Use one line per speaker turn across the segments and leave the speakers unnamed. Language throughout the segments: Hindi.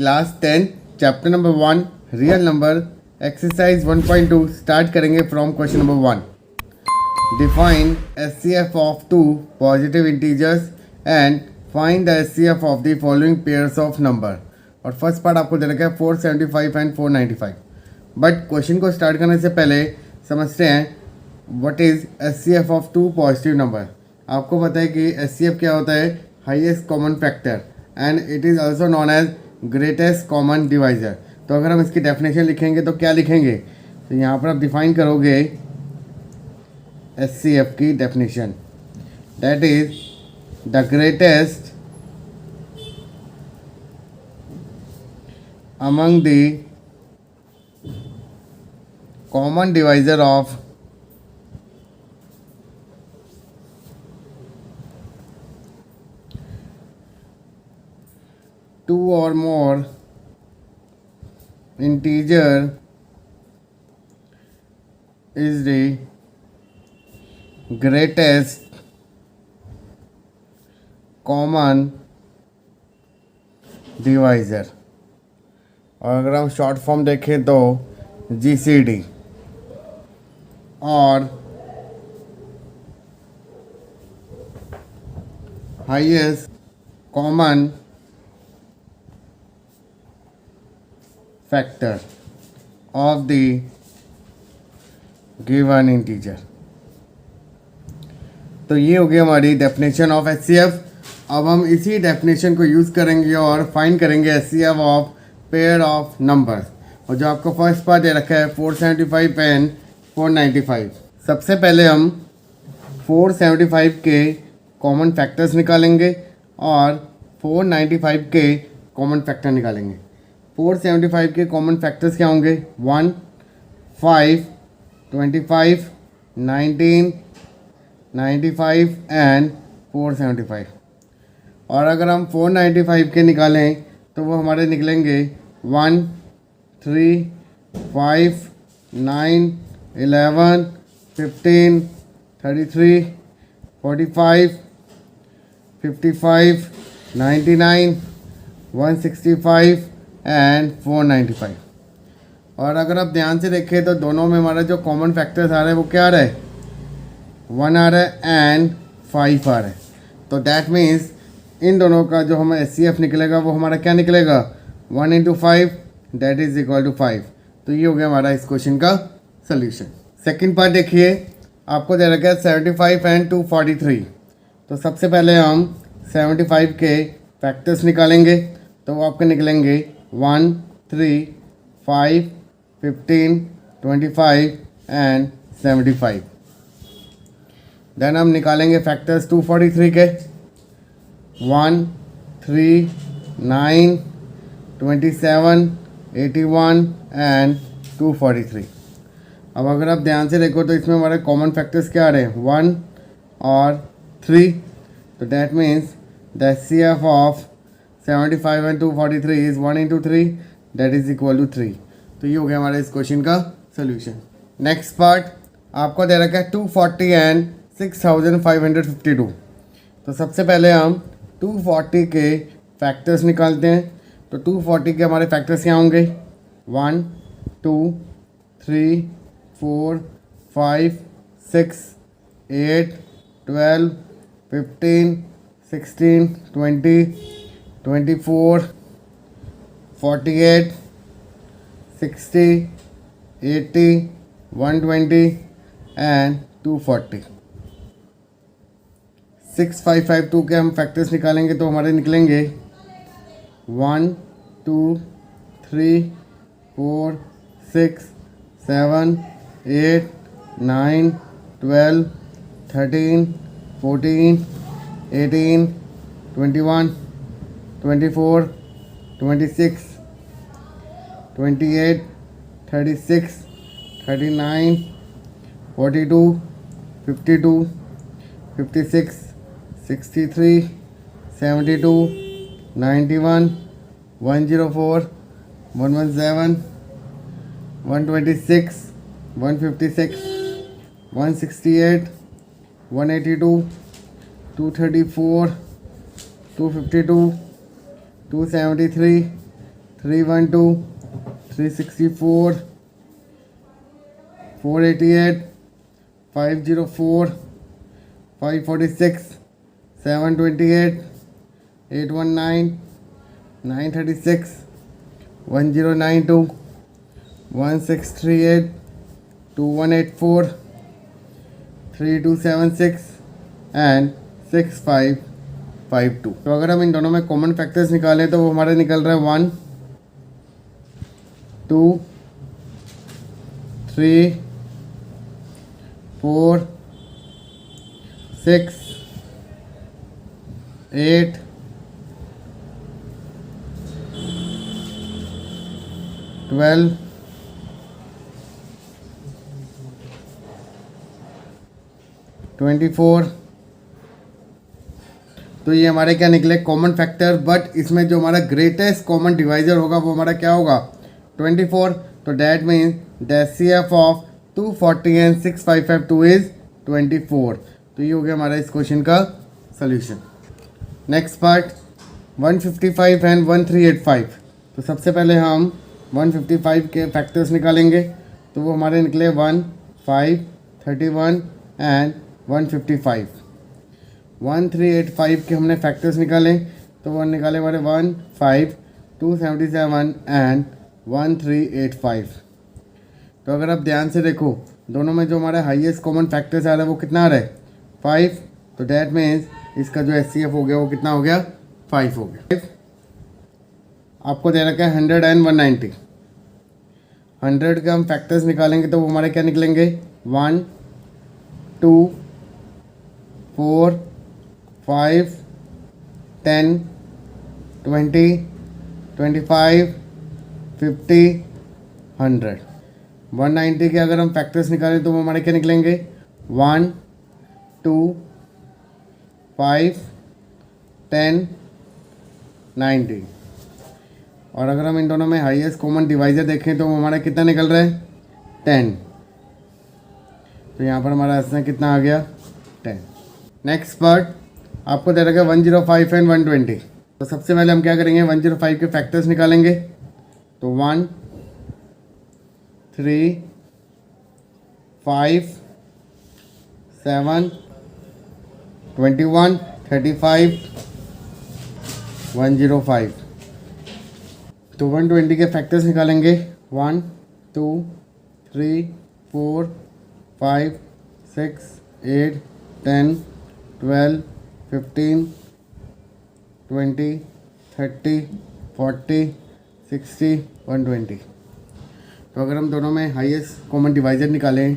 Class 10 chapter number 1 real number exercise 1.2 start करेंगे from question number 1। Define HCF of two positive integers and find the HCF of the following pairs of number. और फर्स्ट पार्ट आपको दे रखा है 475 एंड 495। बट क्वेश्चन को स्टार्ट करने से पहले समझते हैं what is HCF of two positive number. आपको पता है कि एचसीएफ क्या होता है, highest common factor, and it is also known as greatest common divisor. तो अगर हम इसकी डेफिनेशन लिखेंगे तो क्या लिखेंगे, तो यहाँ पर आप डिफाइन करोगे एचसीएफ की definition, that is the greatest among the common divisor of two or more integer is the greatest common divisor। और अगर हम शॉर्ट फॉर्म देखें तो GCD, और highest common factor of the given integer. तो ये हो गई हमारी डेफिनेशन ऑफ एचसीएफ। अब हम इसी डेफिनेशन को यूज़ करेंगे और फाइंड करेंगे HCF of pair of numbers. और जो आपको फर्स्ट पार्ट दे रखा है 475 एंड 495। सबसे पहले हम 475 के कॉमन फैक्टर्स निकालेंगे और 495 के कॉमन फैक्टर निकालेंगे। 475 के कॉमन फैक्टर्स क्या होंगे, 1, 5, 25, 19, 95 एंड 475। और अगर हम 495 के निकालें तो वो हमारे निकलेंगे 1, 3, 5, 9, 11, 15, 33, 45, 55, 99, 165 एंड 495। और अगर आप ध्यान से देखें तो दोनों में हमारा जो कॉमन फैक्टर्स आ रहे हैं वो क्या आ रहा है, 1 आ रहा है एंड 5 आ रहा है। तो दैट मीन्स इन दोनों का जो हमें एचसीएफ निकलेगा वो हमारा क्या निकलेगा, 1 into 5 that is equal to 5। तो ये हो गया हमारा इस क्वेश्चन का सोल्यूशन। सेकेंड पार्ट देखिए, आपको दे रखा है 75 एंड 243। तो सबसे पहले हम 75 के फैक्टर्स निकालेंगे। तो वो आपके निकलेंगे 1, 3, 5, 15, 25 एंड 75। देन हम निकालेंगे फैक्टर्स 243 के, 1, 3, 9, 27, 81 एंड 243। अब अगर आप ध्यान से देखो तो इसमें हमारे कॉमन फैक्टर्स क्या आ रहे हैं, 1 और 3। तो that means the HCF of 75 and 243 is 1 into 3 that is equal to 3। तो ये हो गया हमारे इस क्वेश्चन का सोल्यूशन। नेक्स्ट पार्ट आपको दे रखा है 240 एंड 6552। तो सबसे पहले हम 240 के फैक्टर्स निकालते हैं। तो 240 के हमारे फैक्टर्स क्या होंगे, 1, 2, 3, 4, 5, 6, 8, 12, 15, 16, 20, 24, 48, 60, 80, 120 एंड 240। 6552 के हम फैक्टर्स निकालेंगे तो हमारे निकलेंगे 1, 2, 3, 4, 6, 7, 8, 9, 12, 13, 14, 18, 21, 24, 26, 28, 36, 39, 42, 52, 56, 63, 72, 91, 104, 117, 126, 156, 168, 182, 234, 252, 273, 312, 364, 488, 504, 546, 728, 819, 936, 1092, 1638, 2184, 3276 एंड 6552। तो अगर हम इन दोनों में कॉमन फैक्टर्स निकालें तो वो हमारे निकल रहा है 1 2 3 4 6 8 12 24। तो ये हमारे क्या निकले कॉमन फैक्टर, बट इसमें जो हमारा ग्रेटेस्ट कॉमन डिवाइजर होगा वो हमारा क्या होगा 24। तो that means the HCF of 240 and 6552 is 24। तो ये हो गया हमारा इस क्वेश्चन का सोल्यूशन। Next part 155 and 1385। तो सबसे पहले हम 155 के फैक्टर्स निकालेंगे। तो वो हमारे निकले 1 5 31 एंड 155। 1385 के हमने फैक्टर्स निकाले। तो वो निकाले हमारे 1 5 277 एंड 1385। तो अगर आप ध्यान से देखो दोनों में जो हमारा हाईएस्ट कॉमन फैक्टर्स आ रहा है वो कितना आ रहा है 5। तो डैट मीन्स इसका जो HCF हो गया वो कितना हो गया 5 हो गया। आपको दे रखा है 100 एंड 190। 100 के हम फैक्टर्स निकालेंगे तो वो हमारे क्या निकलेंगे 1 2 4 5 10 20 25 50 100। 190 के अगर हम फैक्टर्स निकालें तो वो हमारे क्या निकलेंगे 1 2 5 10 90। और अगर हम इन दोनों में हाईएस्ट कॉमन डिवाइजर देखें तो वो हमारा कितना निकल रहा है 10। तो यहाँ पर हमारा आंसर कितना आ गया 10। नेक्स्ट पार्ट आपको दे रखा है 105 एंड 120। तो सबसे पहले हम क्या करेंगे 105 के फैक्टर्स निकालेंगे। तो 1 3 5 7 21 35 105। तो 120 के फैक्टर्स निकालेंगे 1 2 3 4 5 6 8 10 12 15 20 30 40 60 120। तो अगर हम दोनों में हाईएस्ट कॉमन डिवाइजर निकालें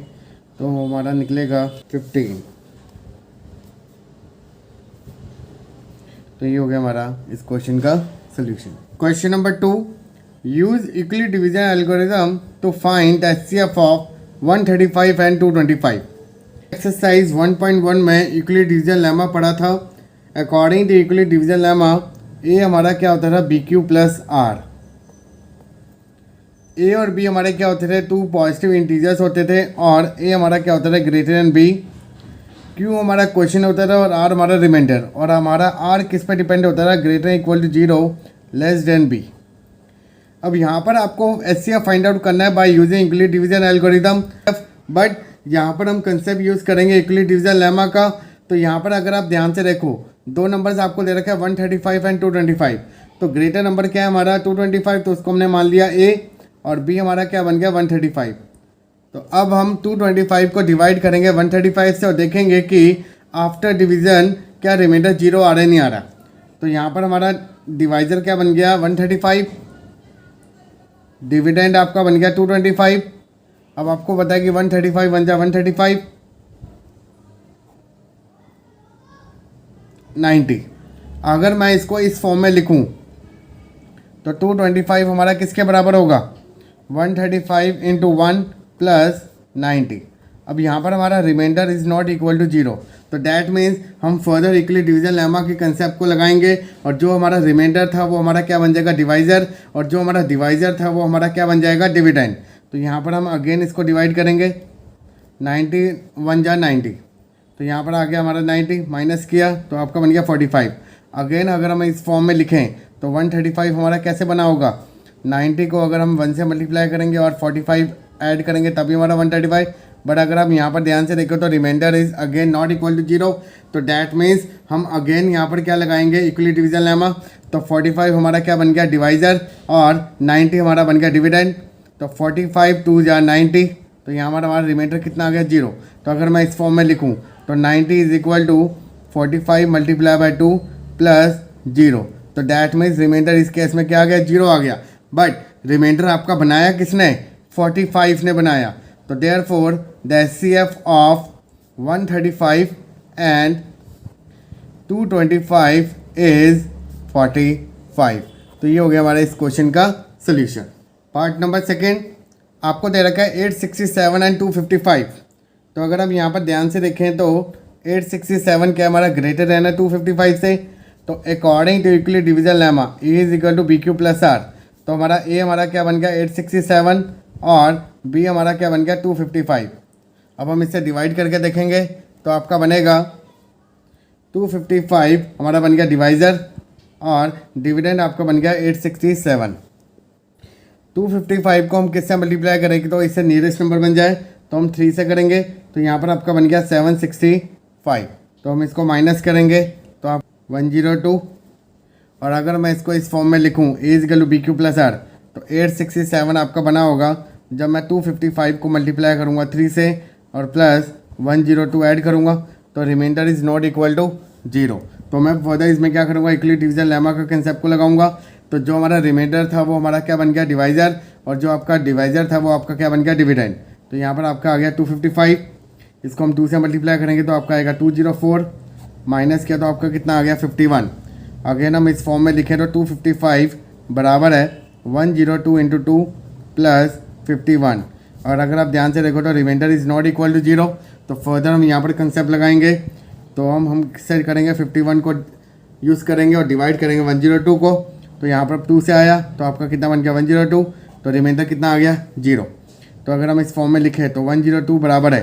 तो हमारा निकलेगा 15। तो ये हो गया हमारा इस क्वेश्चन का solution. Question number 2, use equally division algorithm to find the HCF of 135 and 225। Exercise 1.1 में इक्वली डिवीजन लेमा पढ़ा था। According to equally division lemma a हमारा क्या होता था BQ प्लस R। ए और बी हमारे क्या होते थे 2 पॉजिटिव इंटीजर्स होते थे और ए हमारा क्या होता था ग्रेटर देन बी। क्यू हमारा क्वेश्चन होता था और आर हमारा रिमाइंडर। और हमारा आर किस पे डिपेंड होता था greater equal to 0 less than B. अब यहाँ पर आपको HCF फाइंड आउट करना है by using equally division algorithm, but यहाँ पर हम कंसेप्ट यूज़ करेंगे इक्वली डिवीजन लेमा का। तो यहाँ पर अगर आप ध्यान से देखो दो नंबर्स आपको दे रखा है 135 एंड 225। तो ग्रेटर नंबर क्या है हमारा 225, तो उसको हमने मान लिया A और B हमारा क्या बन गया 135। तो अब हम 225 को डिवाइड करेंगे 135 से और देखेंगे कि आफ्टर डिवीज़न क्या रिमाइंडर 0 आ रहा है नहीं आ रहा। तो यहाँ पर हमारा डिवाइजर क्या बन गया 135, डिविडेंड आपका बन गया 225। अब आपको पता है कि 135 बन जाए 135 90। अगर मैं इसको इस फॉर्म में लिखूं तो 225 हमारा किसके बराबर होगा 135 इंटू 1 प्लस 90। अब यहाँ पर हमारा reminder is not equal to 0। तो डैट मीन्स हम फर्दर इक्वली डिवीजन लेमा के कंसेप्ट को लगाएंगे और जो हमारा रिमाइंडर था वो हमारा क्या बन जाएगा डिवाइज़र, और जो हमारा डिवाइज़र था वो हमारा क्या बन जाएगा डिविडेंड। तो यहाँ पर हम अगेन इसको डिवाइड करेंगे 90 1 जा 90। तो यहाँ पर आ गया हमारा 90, माइनस किया तो आपका बन गया 45। अगेन अगर हम इस फॉर्म में लिखें तो 135 हमारा कैसे बना होगा 90 को अगर हम 1 से मल्टीप्लाई करेंगे और 45 ऐड करेंगे तभी हमारा 135। बट अगर आप यहाँ पर ध्यान से देखो तो reminder is again not equal to 0, तो डैट मीन्स हम अगेन यहाँ पर क्या लगाएंगे, इक्वली डिवीजन लेमा। तो 45 हमारा क्या बन गया, डिवाइज़र, और 90 हमारा बन गया डिविडेंड। तो 45 2 जा 90, तो यहाँ हमारा रिमाइंडर कितना आ गया, 0। तो अगर मैं इस फॉर्म में लिखूँ तो 90 is equal to 45 multiply by 2 plus 0। तो डैट मीन्स रिमाइंडर इस केस में क्या आ गया, 0 आ गया। बट रिमाइंडर आपका बनाया किसने, 45 ने बनाया। तो therefore the HCF of 135 and 225 is 45। तो ये हो गया हमारे इस क्वेश्चन का सोल्यूशन। पार्ट नंबर सेकेंड आपको दे रखा है 867 एंड 255। तो अगर हम यहाँ पर ध्यान से देखें तो 867 क्या हमारा ग्रेटर है ना 255 से। तो according to equally division lemma A is equal to B Q plus are. तो हमारा ए हमारा क्या बन गया 867 और बी हमारा क्या बन गया 255। अब हम इससे डिवाइड करके देखेंगे तो आपका बनेगा 255 हमारा बन गया डिवाइज़र और डिविडेंड आपका बन गया 867। 255 को हम किससे मल्टीप्लाई करेंगे तो इससे नियरेस्ट नंबर बन जाए तो हम 3 से करेंगे। तो यहाँ पर आपका बन गया 765। तो हम इसको माइनस करेंगे तो आप 102। और अगर मैं इसको इस फॉर्म में लिखूँ a is equal to B Q plus are, तो 867 आपका बना होगा जब मैं 255 को मल्टीप्लाई करूँगा 3 से और प्लस 102 ऐड करूँगा तो reminder is not equal to 0। तो मैं फर्दर इसमें क्या करूँगा, इक्वली डिवीजन लेमा का कंसेप्ट को लगाऊंगा। तो जो हमारा रिमाइंडर था वो हमारा क्या बन गया डिवाइज़र, और जो आपका डिवाइज़र था वो आपका क्या बन गया डिविडेंड। तो यहाँ पर आपका आ गया 255, इसको हम 2 से मल्टीप्लाई करेंगे तो आपका आएगा 204, माइनस किया तो आपका कितना आ गया 51। अगेन हम इस फॉर्म में लिखें तो 255 बराबर है 102 इंटू 2 प्लस 51। और अगर आप ध्यान से देखो तो reminder is not equal to 0। तो फर्दर हम यहाँ पर कंसेप्ट लगाएंगे तो हम किससे करेंगे 51 को यूज़ करेंगे और डिवाइड करेंगे 102 को। तो यहाँ पर 2 से आया तो आपका कितना बन गया 102, तो रिमाइंडर कितना आ गया 0। तो अगर हम इस फॉर्म में लिखें तो 102 बराबर है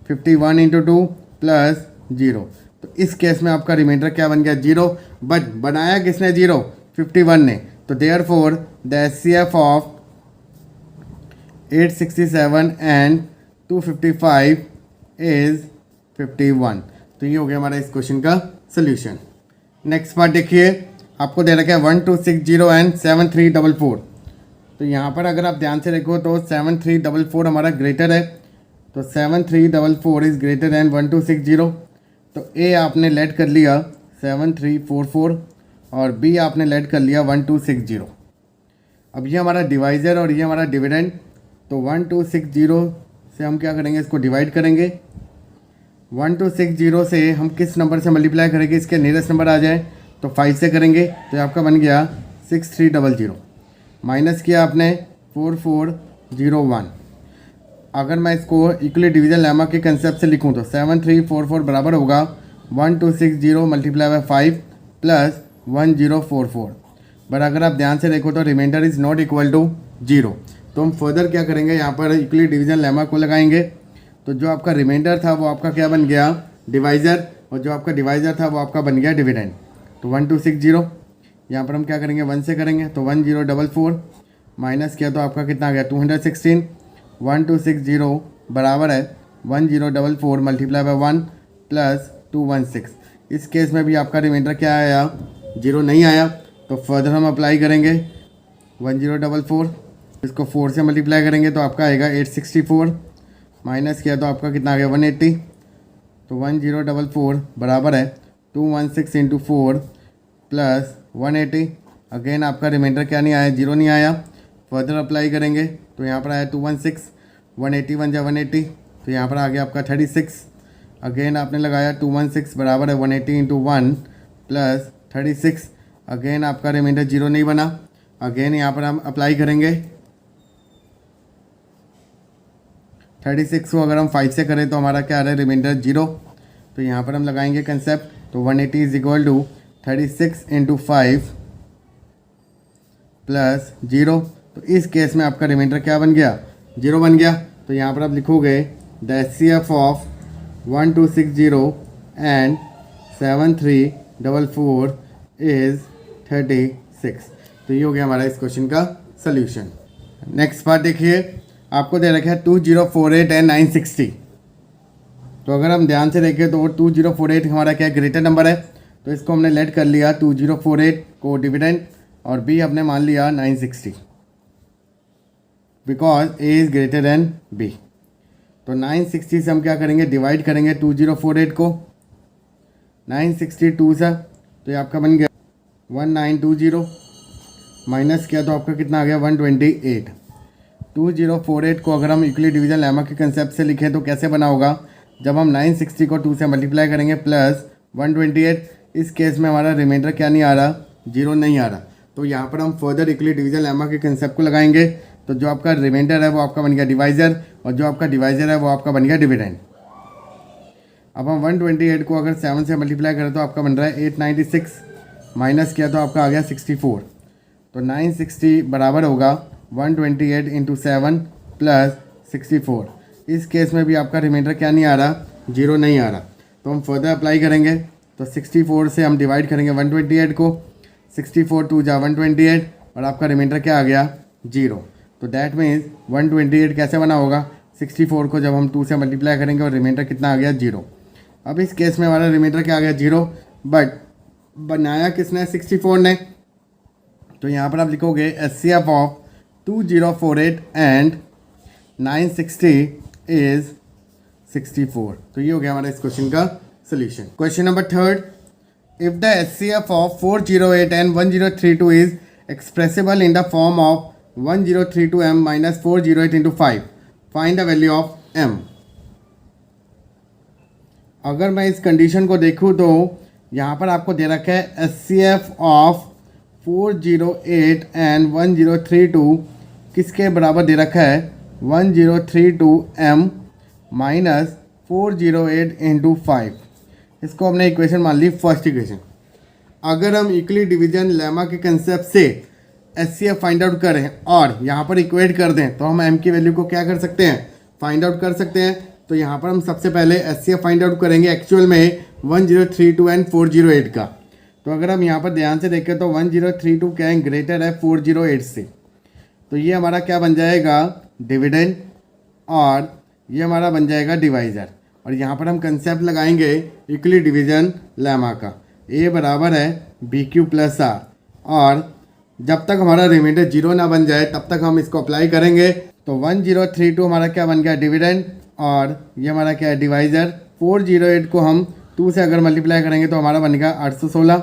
51 इंटू 2 प्लस 0। तो इस केस में आपका रिमाइंडर क्या बन गया 0, बट बनाया किसने 0, 51 ने। तो therefore the HCF of 867 and 255 is 51। तो ये हो गया हमारा इस क्वेश्चन का सोल्यूशन। नेक्स्ट पार्ट देखिए, आपको दे रखा है 1260 एंड 7344। तो यहाँ पर अगर आप ध्यान से देखो तो 7344 हमारा ग्रेटर है, तो 7344 इज़ ग्रेटर दैन 1260। तो ए आपने लेट कर लिया 7344 और बी आपने लेट कर लिया 1260। अब ये हमारा डिवाइज़र और ये हमारा डिविडेंड। तो 1260 से हम क्या करेंगे, इसको डिवाइड करेंगे। 1260 से हम किस नंबर से मल्टीप्लाई करेंगे, इसके नियरेस्ट नंबर आ जाए तो 5 से करेंगे तो आपका बन गया 6300। माइनस किया आपने 4401। अगर मैं इसको इक्वली डिवीजन लेमा के कंसेप्ट से लिखूं तो 7344 बराबर होगा 1260 मल्टीप्लाई बाई 5 प्लस 1044। बट अगर आप ध्यान से देखो तो reminder is not equal to 0। तो हम फर्दर क्या करेंगे, यहाँ पर इक्वली डिवीजन लेमा को लगाएंगे। तो जो आपका रिमाइंडर था वो आपका क्या बन गया डिवाइज़र, और जो आपका डिवाइज़र था वो आपका बन गया डिविडेंड। तो 1260 यहाँ पर हम क्या करेंगे 1 से करेंगे तो 1044, माइनस किया तो आपका कितना आ गया 216। 1260 बराबर है 1044 मल्टीप्लाई बाई 1 प्लस 216। इस केस में भी आपका रिमाइंडर क्या आया 0 नहीं आया। तो फर्दर हम अप्लाई करेंगे 1044, इसको 4 से मल्टीप्लाई करेंगे तो आपका आएगा 864, माइनस किया तो आपका कितना आ गया 180। तो 1044 बराबर है 216 इंटू 4 प्लस 180। अगेन आपका रिमाइंडर क्या नहीं आया 0 नहीं आया। फर्दर अप्लाई करेंगे तो यहाँ पर आया 216, 181 जा 180, तो यहाँ पर आ गया आपका 36। अगेन आपने लगाया 216 बराबर है 180 इंटू 1 प्लस 36। अगेन आपका रिमाइंडर 0 नहीं बना। अगेन यहाँ पर हम अप्लाई करेंगे 36 को अगर हम 5 से करें तो हमारा क्या आ रहा है रिमाइंडर 0। तो यहाँ पर हम लगाएंगे कंसेप्ट, तो 180 is equal to 36 into 5 plus 0। तो इस केस में आपका रिमाइंडर क्या बन गया 0 बन गया। तो यहाँ पर आप लिखोगे the HCF of 1260 and 7344 is 36। तो ये हो गया हमारा इस क्वेश्चन का सोल्यूशन। नेक्स्ट पार्ट देखिए, आपको दे रखा है 2048 एंड 960। तो अगर हम ध्यान से देखें तो 2048 हमारा क्या ग्रेटर नंबर है, तो इसको हमने लेट कर लिया 2048 को डिविडेंड, और बी हमने मान लिया 960 because A is greater than B. तो 960 से हम क्या करेंगे, डिवाइड करेंगे 2048 को 962 से, तो ये आपका बन गया 1920, माइनस किया तो आपका कितना आ गया 128। 2048 को अगर हम इक्वली डिवीजन लेमा के कंसेप्ट से लिखें तो कैसे बना होगा, जब हम 960 को 2 से मल्टीप्लाई करेंगे प्लस 128, इस केस में हमारा रिमाइंडर क्या नहीं आ रहा, 0 नहीं आ रहा। तो यहाँ पर हम फर्दर इक्वली डिवीजन लेमा के कंसेप्ट को लगाएंगे, तो जो आपका रिमाइंडर है वो आपका बन गया डिवाइज़र, और जो आपका डिवाइज़र है वो आपका बन गया डिविडेंड। अब हम 128 को अगर 7 से मल्टीप्लाई करें तो आपका बन रहा है 896, माइनस किया तो आपका आ गया 64। तो 960 बराबर होगा 128 इंटू 7 प्लस 64। इस केस में भी आपका रिमाइंडर क्या नहीं आ रहा, 0 नहीं आ रहा। तो हम फर्दर अप्लाई करेंगे, तो 64 से हम डिवाइड करेंगे 128 को, 64 2 जा 128, और आपका रिमाइंडर क्या आ गया 0। तो दैट मीन्स 128 कैसे बना होगा, 64 को जब हम 2 से मल्टीप्लाई करेंगे और रिमाइंडर कितना आ गया 0। अब इस केस में हमारा रिमाइंडर क्या आ गया 0, बट बनाया किसने, 64 ने। तो यहाँ पर आप लिखोगे HCF ऑफ 2048 एंड 960 इज 64। तो ये हो गया हमारा इस क्वेश्चन का solution. Question number 3, if the HCF of 408 and 1032 is expressible in the form of 1032m minus 408 into 5, find the value of m। अगर मैं इस कंडीशन को देखूँ तो यहाँ पर आपको दे रखा है HCF ऑफ 408 एंड 1032 किसके बराबर दे रखा है, 1032m माइनस 408 इंटू 5। इसको हमने इक्वेशन मान ली फर्स्ट इक्वेशन। अगर हम इक्वली डिवीजन लेमा के कंसेप्ट से HCF फाइंड आउट करें और यहाँ पर इक्वेट कर दें तो हम m की वैल्यू को क्या कर सकते हैं, फाइंड आउट कर सकते हैं। तो यहाँ पर हम सबसे पहले HCF फाइंड आउट करेंगे एक्चुअल में 1032 एंड 408 का। तो अगर हम यहाँ पर ध्यान से देखें तो 1032 क्या है, ग्रेटर है 408 से। तो ये हमारा क्या बन जाएगा, डिविडेंड, और ये हमारा बन जाएगा डिवाइज़र। और यहाँ पर हम कंसेप्ट लगाएंगे इक्वली डिवीजन लेमा का, A बराबर है BQ प्लस R, और जब तक हमारा रिमाइंडर 0 ना बन जाए तब तक हम इसको अप्लाई करेंगे। तो 1032 हमारा क्या बन गया, डिविडेंड, और ये हमारा क्या है, डिवाइज़र। 408 को हम 2 से अगर मल्टीप्लाई करेंगे तो हमारा बन गया 816।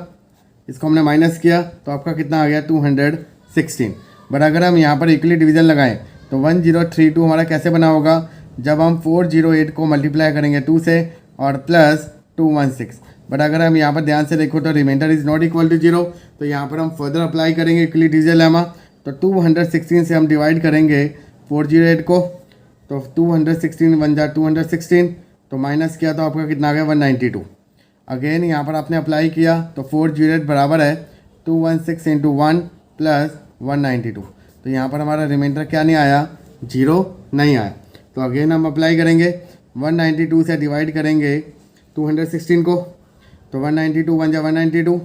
इसको हमने माइनस किया तो आपका कितना आ गया 216। बट अगर हम यहाँ पर इक्वली डिवीजन लगाएं तो 1032 हमारा कैसे बना होगा, जब हम 408 को मल्टीप्लाई करेंगे 2 से और प्लस 216। बट अगर हम यहाँ पर ध्यान से देखो तो reminder is not equal to 0। तो यहाँ पर हम फर्दर अप्लाई करेंगे इक्वली डिवीजन लेमा। तो 216 से हम डिवाइड करेंगे 408 को, तो 216 बन जा 216, तो माइनस किया तो आपका कितना आ गया 192। अगेन यहाँ पर आपने अप्लाई किया तो 408 बराबर है 216 इंटू 1 प्लस 192। तो यहाँ पर हमारा रिमाइंडर क्या नहीं आया, 0 नहीं आया। तो अगेन हम अप्लाई करेंगे, 192 से डिवाइड करेंगे 216 को, तो 192 बन जा 192।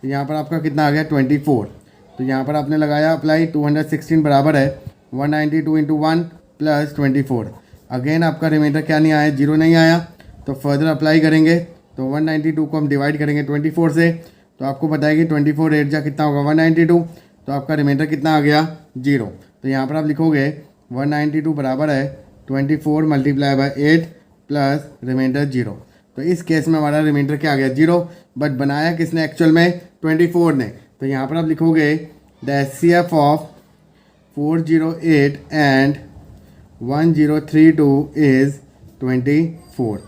तो यहाँ पर आपका कितना आ गया 24। तो यहाँ पर आपने लगाया अप्लाई, 216 बराबर है 192 इंटू 1 प्लस 24। अगेन आपका रिमाइंडर क्या नहीं आया, 0 नहीं आया। तो फर्दर अप्लाई करेंगे, तो 192 को हम डिवाइड करेंगे 24 से, तो आपको पता है कि 24 8 जा कितना होगा 192। तो आपका रिमाइंडर कितना आ गया 0। तो यहाँ पर आप लिखोगे 192 बराबर है 24 मल्टीप्लाई बाय 8 प्लस रिमाइंडर 0। तो इस केस में हमारा रिमाइंडर क्या आ गया 0, बट बनाया किसने एक्चुअल में, 24 ने। तो यहाँ पर आप लिखोगे the HCF of 408 and 1032 is 24।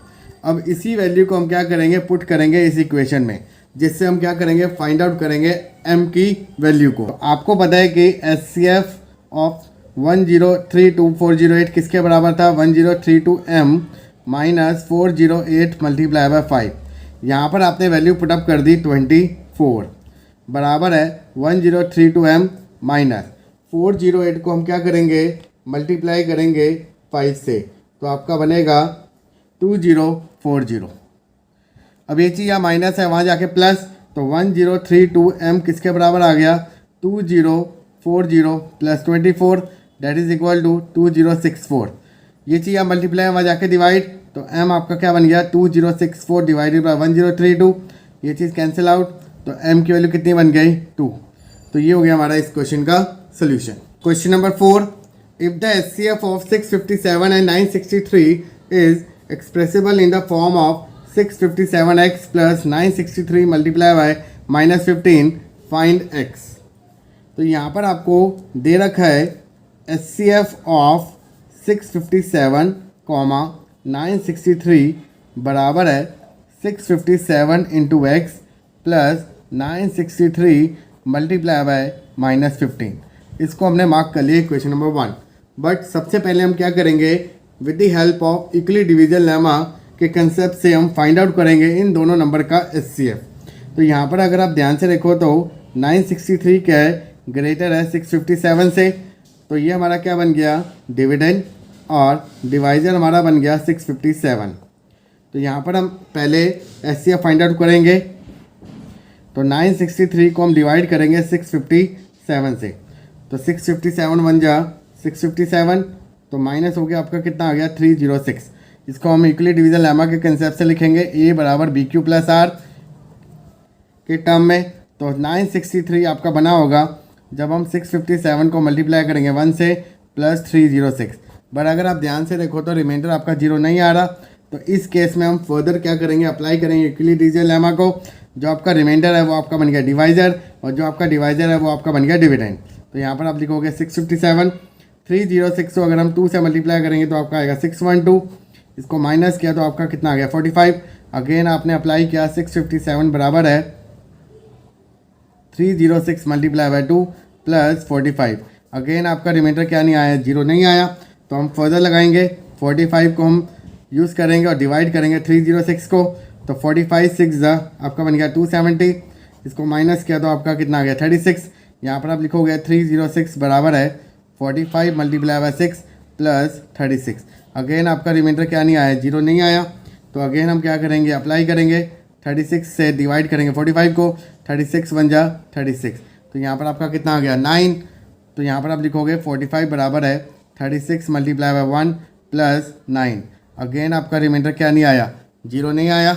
अब इसी वैल्यू को हम क्या करेंगे, पुट करेंगे इस इक्वेशन में, जिससे हम क्या करेंगे, फाइंड आउट करेंगे m की वैल्यू को। आपको पता है कि HCF ऑफ 1032 किसके बराबर था, 1032m माइनस 408 मल्टीप्लाई बाय 5। यहाँ पर आपने वैल्यू पुटअप कर दी 24 बराबर है 1032m माइनस 408 को हम क्या करेंगे, मल्टीप्लाई करेंगे 5 से, तो आपका बनेगा 2040। अब ये चीज़ यहाँ माइनस है, वहाँ जाके प्लस, तो 1032m किसके बराबर आ गया, 2040 40 plus 24 that is equal to 2064। ये चीज़ आप मल्टीप्लाई वहाँ जाके डिवाइड, तो m आपका क्या बन गया 2064 डिवाइडेड बाई 1032। ये चीज़ कैंसिल आउट, तो m की वैल्यू कितनी बन गई 2। तो ये हो गया हमारा इस क्वेश्चन का solution. Question number 4, if the HCF of 657 and 963 is expressible in the form of 657x plus 963 multiply by -15 find x। तो यहाँ पर आपको दे रखा है HCF ऑफ 657, 963 बराबर है 657 into x plus 963 multiply by -15। इसको हमने मार्क कर लिया इक्वेशन नंबर 1। बट सबसे पहले हम क्या करेंगे, with the help of equally division lemma के कंसेप्ट से हम फाइंड आउट करेंगे इन दोनों नंबर का HCF। तो यहाँ पर अगर आप ध्यान से देखो तो 963 क्या है, ग्रेटर है 657 से, तो ये हमारा क्या बन गया डिविडेंड, और डिवाइजर हमारा बन गया 657। तो यहाँ पर हम पहले HCF फाइंड आउट करेंगे, तो 963 को हम डिवाइड करेंगे 657 से, तो 657 बन जा 657, तो माइनस हो गया आपका कितना आ गया 306। इसको हम इक्वली डिवीजन लेमा के कंसेप्ट से लिखेंगे A बराबर BQ प्लस R के टर्म में। तो 963 आपका बना होगा जब हम 657 को मल्टीप्लाई करेंगे 1 से प्लस 306। बट अगर आप ध्यान से देखो तो रिमाइंडर आपका 0 नहीं आ रहा, तो इस केस में हम फर्दर क्या करेंगे, अप्लाई करेंगे इक्वली डिवीजन लेमा को। जो आपका रिमाइंडर है वो आपका बन गया डिवाइजर, और जो आपका डिवाइजर है वो आपका बन गया डिविडेंड। तो यहाँ पर आप लिखोगे 657, 306 को अगर हम 2 से मल्टीप्लाई करेंगे तो आपका आएगा 612। इसको माइनस किया तो आपका कितना आ गया 45। अगेन आपने अप्लाई किया 657 बराबर है 306 मल्टीप्लाई बाय 2 प्लस 45। अगेन आपका रिमाइंडर क्या नहीं आया, 0 नहीं आया, तो हम फर्दर लगाएंगे 45 को हम यूज़ करेंगे और डिवाइड करेंगे 306 को, तो 45 6 आपका बन गया 270। इसको माइनस किया तो आपका कितना आ गया 36। यहाँ पर आप लिखोगे 306 बराबर है 45 मल्टीप्लाई बाय 6 प्लस 36। अगेन आपका रिमाइंडर क्या नहीं आया, 0 नहीं आया, तो अगेन हम क्या करेंगे, अप्लाई करेंगे 36 से डिवाइड करेंगे 45 को, 36 बन जा 36। तो यहाँ पर आपका कितना आ गया 9। तो यहाँ पर आप लिखोगे 45 बराबर है 36 मल्टीप्लाई बाय 1 प्लस 9। अगेन आपका रिमाइंडर क्या नहीं आया, 0 नहीं आया,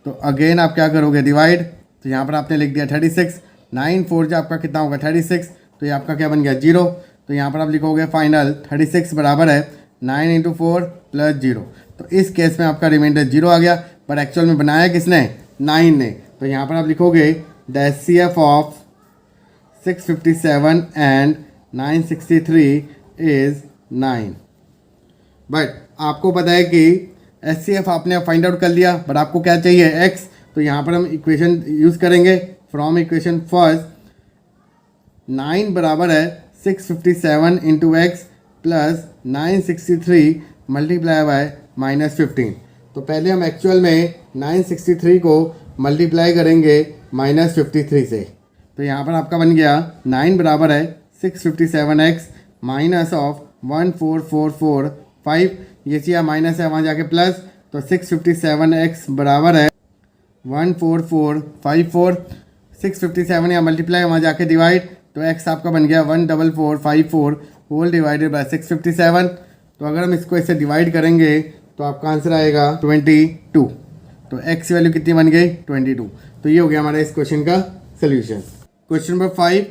तो अगेन आप क्या करोगे डिवाइड। तो यहाँ पर आपने लिख दिया 36, 9 4 जो आपका कितना होगा 36, तो ये आपका क्या बन गया 0। तो यहाँ पर आप लिखोगे फाइनल 36 बराबर है 9 इंटू 4 प्लस 0। तो इस केस में आपका रिमाइंडर 0 आ गया, पर एक्चुअल में बनाया किसने, 9 ने। तो यहाँ पर आप लिखोगे the HCF of 657 and 963 is 9। But आपको पता है कि HCF आपने फाइंड आउट कर लिया, बट आपको क्या चाहिए x। तो यहाँ पर हम इक्वेशन यूज़ करेंगे फ्रॉम इक्वेशन फर्स्ट। 9 बराबर है 657 into x plus 963 multiply by -15। तो पहले हम एक्चुअल में 963 को मल्टीप्लाई करेंगे -53 से। तो यहाँ पर आपका बन गया 9 बराबर है 657x माइनस ऑफ 14445। ये चीज़ माइनस है वहाँ जाके प्लस, तो 657x बराबर है 14454। 657 या मल्टीप्लाई वहाँ जाके डिवाइड, तो x आपका बन गया 14454 होल डिवाइडेड बाय 657। तो अगर हम इसको इससे डिवाइड करेंगे तो आपका आंसर आएगा 22। तो x की वैल्यू कितनी बन गई 22। तो ये हो गया हमारा इस क्वेश्चन का solution. Question number 5,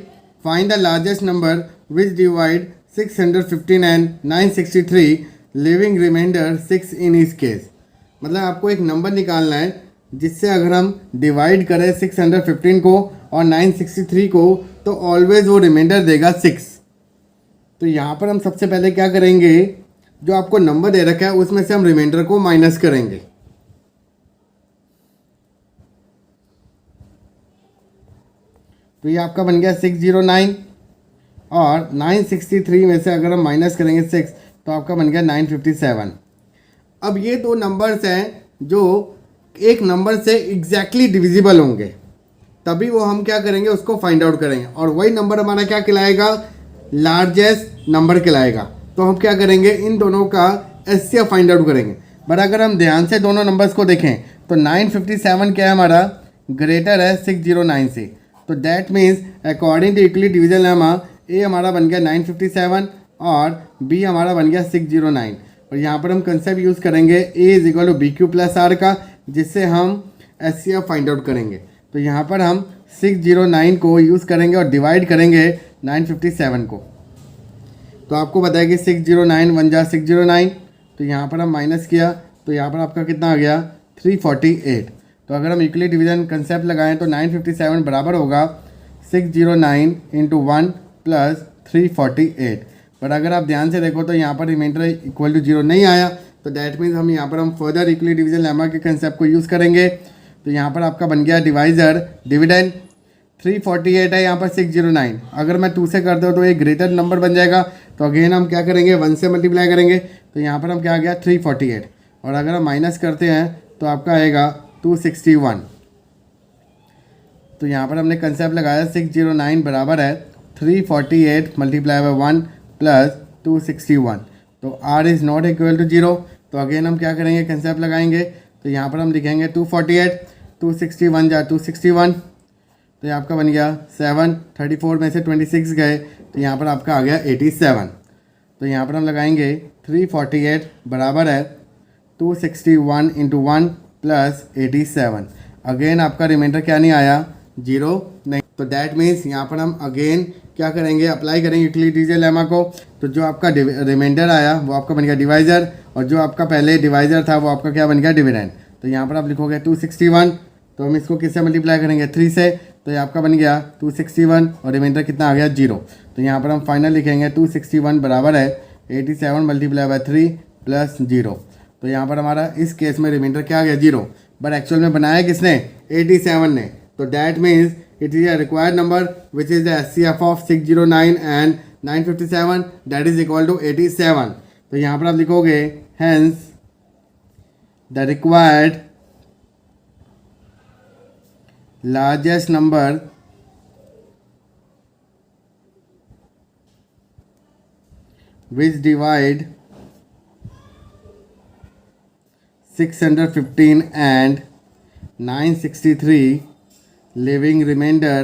find the largest number which divide 615 and 963 leaving remainder 6 in इस केस। मतलब आपको एक नंबर निकालना है जिससे अगर हम डिवाइड करें 615 को और 963 को तो ऑलवेज वो रिमाइंडर देगा 6। तो यहाँ पर हम सबसे पहले क्या करेंगे, जो आपको नंबर दे रखा है उसमें से हम रिमाइंडर को माइनस करेंगे। तो ये आपका बन गया 609, और 963 में से अगर हम माइनस करेंगे 6 तो आपका बन गया 957। अब ये दो नंबर्स हैं जो एक नंबर से एग्जैक्टली डिविजिबल होंगे, तभी वो हम क्या करेंगे उसको फाइंड आउट करेंगे, और वही नंबर हमारा क्या कहलाएगा, लार्जेस्ट नंबर कहलाएगा। तो हम क्या करेंगे, इन दोनों का HCF फाइंड आउट करेंगे। बट अगर हम ध्यान से दोनों नंबर्स को देखें तो 957 क्या है हमारा, ग्रेटर है 609 से। तो that means according to equally division lemma a हमारा बन गया 957 और बी हमारा बन गया 609। और यहाँ पर हम कंसेप्ट यूज़ करेंगे a is equal to B Q plus r का, जिससे हम H C F find out करेंगे। तो यहाँ पर हम 609 को यूज़ करेंगे और डिवाइड करेंगे 957 को। तो आपको बताया कि 609 1 जा 609, तो यहाँ पर हम माइनस किया तो यहाँ पर आपका कितना आ गया 348। तो अगर हम इक्वली डिवीजन कंसेप्ट लगाएं तो 957 बराबर होगा 609 इंटू 1 प्लस 348। पर अगर आप ध्यान से देखो तो यहाँ पर रिमाइंडर इक्वल टू 0 नहीं आया, तो दैट मीन्स हम यहाँ पर हम फर्दर इक्वली डिवीजन लेमा के कंसेप्ट को यूज़ करेंगे। तो यहाँ पर आपका बन गया डिवाइजर डिविडेंड 348 है, यहाँ पर 609। अगर मैं 2 से कर दूँ तो एक ग्रेटर नंबर बन जाएगा, तो अगेन हम क्या करेंगे 1 से मल्टीप्लाई करेंगे। तो यहाँ पर हम क्या आ गया 348, और अगर हम माइनस करते हैं तो आपका आएगा 261। तो यहाँ पर हमने कंसेप्ट लगाया 609 बराबर है 348 मल्टीप्लाई बाय 1 प्लस 261। तो r is not equal to 0। तो अगेन हम क्या करेंगे कंसेप्ट लगाएंगे। तो यहाँ पर हम लिखेंगे 248, 261 जा 261। तो ये आपका बन गया 7, 34 में से 26 गए तो यहाँ पर आपका आ गया 87। तो यहाँ पर हम लगाएंगे 348 बराबर है 261 इंटू 1 प्लस 87। अगेन आपका रिमाइंडर क्या नहीं आया 0 नहीं। तो दैट मीन्स यहाँ पर हम अगेन क्या करेंगे अप्लाई करेंगे यूटिलिटी डिवीजन लेमा को। तो जो आपका रिमाइंडर आया वो आपका बन गया डिवाइजर, और जो आपका पहले डिवाइजर था वो आपका क्या बन गया डिविडेंड। तो यहाँ पर आप लिखोगे 261, तो हम इसको किससे मल्टीप्लाई करेंगे 3 से। तो ये आपका बन गया 261 और रिमाइंडर कितना आ गया 0। तो यहाँ पर हम फाइनल लिखेंगे 261 बराबर है 87 मल्टीप्लाई बाय 3 प्लस 0। तो यहाँ पर हमारा इस केस में रिमाइंडर क्या आ गया 0, बट एक्चुअल में बनाया किसने 87 ने। तो that means it is a required number which is the SCF of 609 and 957 that is equal to 87। तो यहाँ पर आप लिखोगे hence the required largest number which divide 615 and 963 leaving remainder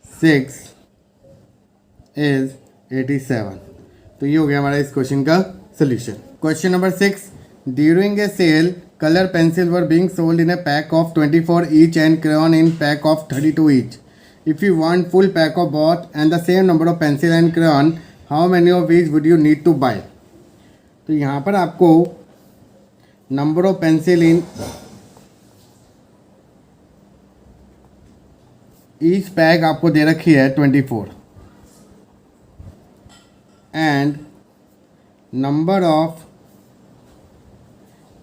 6 is 87। तो ये हो गया हमारा इस क्वेश्चन का solution. Question number 6, during a sale color pencils were being sold in a pack of 24 each and crayon in pack of 32 each. If you want full pack of both and the same number of pencil and crayon, how many of each would you need to buy? तो यहाँ पर आपको number of pencil in each pack आपको दे रखी है 24 and number of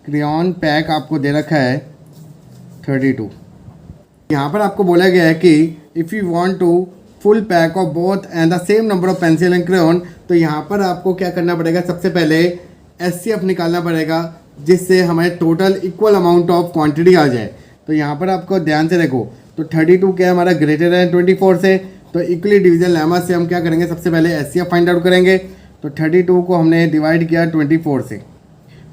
crayon pack आपको दे रखा है 32। यहाँ पर आपको बोला गया है कि if you want to full pack of both and the same number of pencil and crayon, तो यहाँ पर आपको क्या करना पड़ेगा, सबसे पहले SCF निकालना पड़ेगा जिससे हमारे total equal amount of quantity आ जाए। तो यहाँ पर आपको ध्यान से देखो, तो 32 क्या है हमारा ग्रेटर है 24 से, तो इक्वली डिवीजन लेमा से हम क्या करेंगे सबसे पहले SCF फाइंड आउट करेंगे। तो 32 को हमने डिवाइड किया 24 से,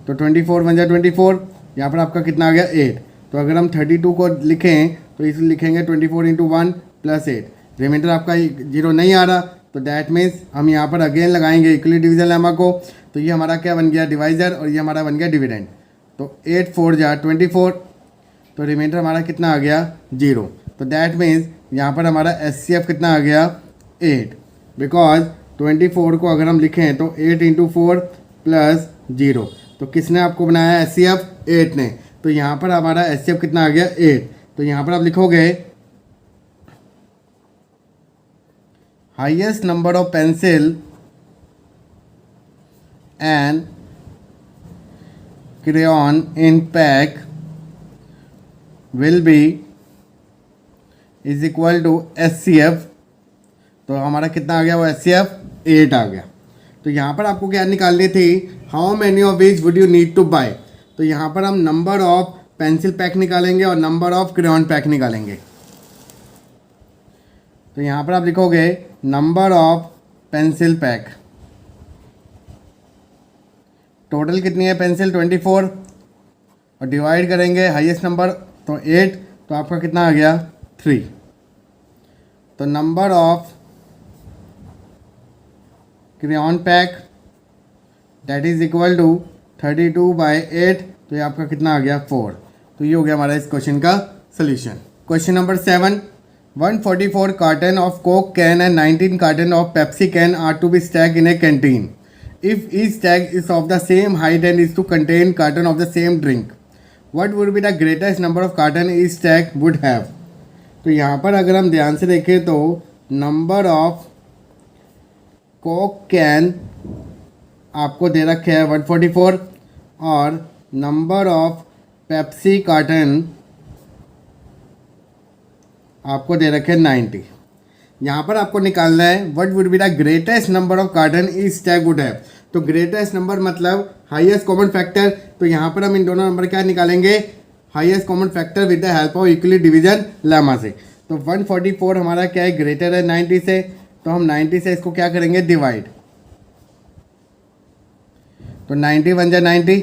तो 24 बन जाए 24, यहाँ पर आपका कितना आ गया 8। तो अगर हम 32 को लिखें तो इसे लिखेंगे 24 इंटू 1 प्लस 8, रिमाइंडर आपका 0 नहीं आ रहा। तो दैट मीन्स हम यहाँ पर अगेन लगाएंगे इक्वली डिवीजन लेमा को। तो ये हमारा क्या बन गया डिवाइजर और ये हमारा बन गया डिविडेंड। तो 8 4 जा 24, तो रिमाइंडर हमारा कितना आ गया 0। तो दैट मीन्स यहाँ पर हमारा SCF कितना आ गया 8, बिकॉज 24 को अगर हम लिखें तो 8 इंटू 4 प्लस 0। तो किसने आपको बनाया SCF 8 ने। तो यहाँ पर हमारा SCF कितना आ गया 8। तो यहाँ पर आप लिखोगे highest number of pencil and crayon in pack will be is equal to SCF। तो हमारा कितना आ गया वो SCF 8 आ गया। तो यहाँ पर आपको क्या निकालनी थी, how many of each would you need to buy. तो यहाँ पर हम नंबर ऑफ पेंसिल पैक निकालेंगे और नंबर ऑफ क्रेयॉन पैक निकालेंगे। तो यहाँ पर आप लिखोगे number of pencil pack, total कितनी है पेंसिल 24, और डिवाइड करेंगे हाईएस्ट नंबर तो 8, तो आपका कितना आ गया 3। तो number of crayon pack that is equal to 32/8, तो ये आपका कितना आ गया 4। तो ये हो गया हमारा इस क्वेश्चन का solution. Question number 7, 144 carton of Coke can and 19 carton of Pepsi can are to be stacked in a canteen. If each stack is of the same height and is to contain carton of the same drink, what would be the greatest number of carton each stack would have? तो यहाँ पर अगर हम ध्यान से देखें तो नंबर ऑफ कोक कैन आपको दे रखे है 144 और नंबर ऑफ पेप्सी कार्टन आपको दे रखे 90। यहाँ पर आपको निकालना है what would be the greatest number of carton etch stack would have. तो ग्रेटेस्ट नंबर मतलब हाईएस्ट कॉमन फैक्टर। तो यहाँ पर हम इन दोनों नंबर क्या निकालेंगे, highest common factor with the help of equally division lemma से। तो 144 हमारा क्या है, ग्रेटर है 90 से, तो हम 90 से इसको क्या करेंगे डिवाइड। तो 90 बन जाए 90,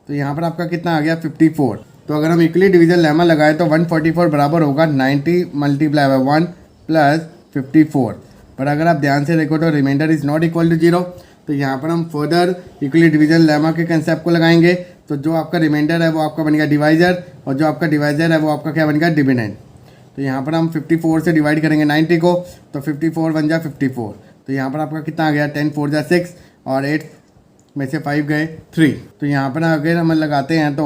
तो यहाँ पर आपका कितना आ गया 54। तो अगर हम इक्वली डिवीजन लेमा लगाए तो 144 बराबर होगा 90 मल्टीप्लाई बाय 1 प्लस 54। पर अगर आप ध्यान से देखो तो reminder is not equal to 0। तो यहाँ पर हम फर्दर इक्वली डिवीजन लेमा के कंसेप्ट को लगाएंगे। तो जो आपका रिमाइंडर है वो आपका बनेगा डिवाइजर और जो आपका डिवाइजर है वो आपका क्या बनेगा डिविडेंड। तो यहाँ पर हम 54 से डिवाइड करेंगे 90 को, तो 54 बन जाए 54। तो यहाँ पर आपका कितना आ गया 10 4 जा 6 और 8 में से 5 गए 3। तो यहाँ पर अगर हम लगाते हैं तो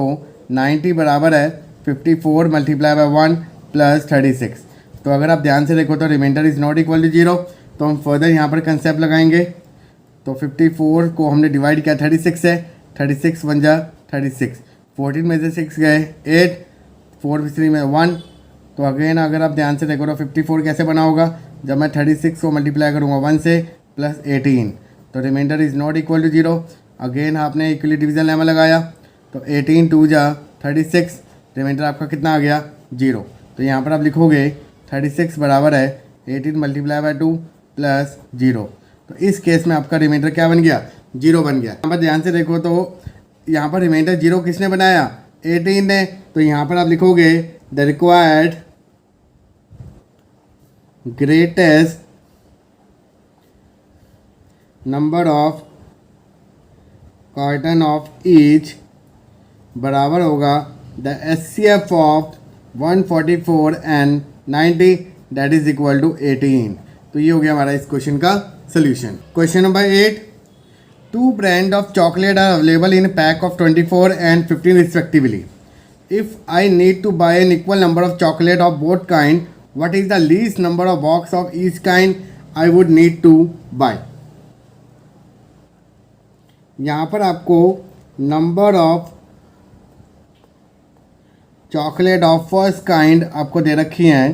90 बराबर है 54 मल्टीप्लाई बाय 1 प्लस 36। तो अगर आप ध्यान से देखो तो reminder is not equal to 0। तो हम फर्दर यहाँ पर कंसेप्ट लगाएंगे। तो 54 को हमने डिवाइड किया 36 से, 36 बन जा 36, 14 में से 6 गए 8, 4 3 में 1। तो अगेन अगर आप ध्यान से देखो तो 54 कैसे बना होगा, जब मैं 36 को मल्टीप्लाई करूँगा 1 से प्लस 18। तो reminder is not equal to 0। Again आपने इक्वली डिवीजन लेमा लगाया तो 18 2 जा 36, रिमाइंडर आपका कितना आ गया 0। तो यहाँ पर आप लिखोगे 36 बराबर है 18 मल्टीप्लाई बाय 2 प्लस 0। तो इस केस में आपका रिमाइंडर क्या बन गया 0 बन गया। यहाँ पर ध्यान से देखो तो यहाँ पर रिमाइंडर 0 किसने बनाया 18 ने। तो यहाँ पर आप लिखोगे the required greatest number of carton of each बराबर होगा the HCF of 144 and 90 that is equal to 18। तो ये हो गया हमारा इस क्वेश्चन का solution. Question number 8, 2 brand of chocolate are available in pack of 24 and 15 respectively. If I need to buy an equal number of chocolate of both kind, what is the least number of box of each kind I would need to buy. यहाँ पर आपको number of chocolate of first kind आपको दे रखी हैं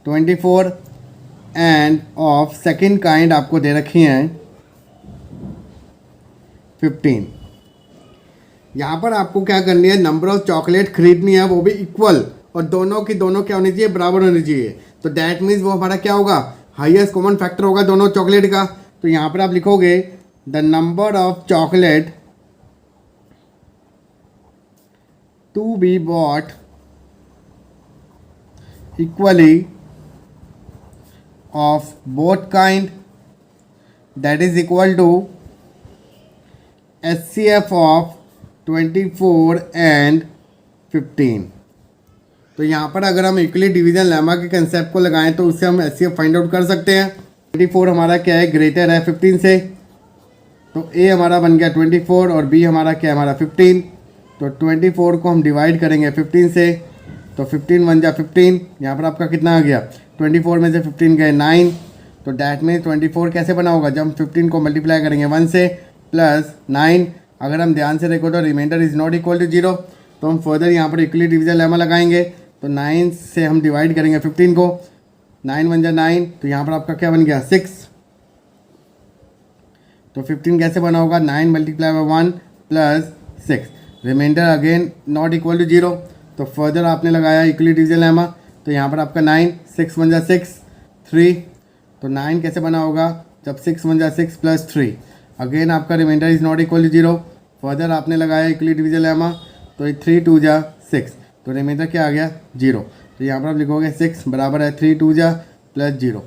24 एंड ऑफ सेकंड काइंड आपको दे रखी हैं 15। यहाँ पर आपको क्या करनी है, नंबर ऑफ चॉकलेट खरीदनी है वो भी इक्वल और दोनों की दोनों क्या होनी चाहिए बराबर होनी चाहिए। तो दैट मीन्स वो हमारा क्या होगा हाईएस्ट कॉमन फैक्टर होगा दोनों चॉकलेट का। तो यहाँ पर आप लिखोगे the number of chocolate to be bought equally of both kind that is equal to HCF of 24 and 15। तो यहाँ पर अगर हम इक्वली डिवीजन लेमा के कंसेप्ट को लगाएं तो उससे हम HCF फाइंड आउट कर सकते हैं। 24 हमारा क्या है ग्रेटर है 15 से, तो A हमारा बन गया 24 और B हमारा क्या है हमारा 15। तो 24 को हम डिवाइड करेंगे 15 से, तो 15 बन जा 15। यहाँ पर आपका कितना आ गया 24 में से 15 गए 9। तो डैट में 24 कैसे बना होगा, जब हम 15 को मल्टीप्लाई करेंगे 1 से प्लस 9। अगर हम ध्यान से देखो तो reminder is not equal to 0। तो हम फर्दर यहाँ पर इक्वली डिवीजन लेमा लगाएंगे। तो 9 से हम डिवाइड करेंगे 15 को, 9 बन जा 9। तो यहाँ पर आपका क्या बन गया 6। तो 15 कैसे बना होगा 9 multiply by 1 plus 6, reminder again not equal to 0। तो फर्दर आपने लगाया इक्वली डिवीजन लेमा, तो यहाँ पर आपका 9 6 बन जा 6 3। तो 9 कैसे बना होगा जब 6 बन जा 6 प्लस 3, अगेन आपका reminder is not equal to 0। Further आपने लगाया इक्वली डिवीजन लेमा, तो 3 2 जा 6। तो रिमाइंडर क्या आ गया 0। तो यहाँ पर आप लिखोगे 6 बराबर है 3 2 जा प्लस 0।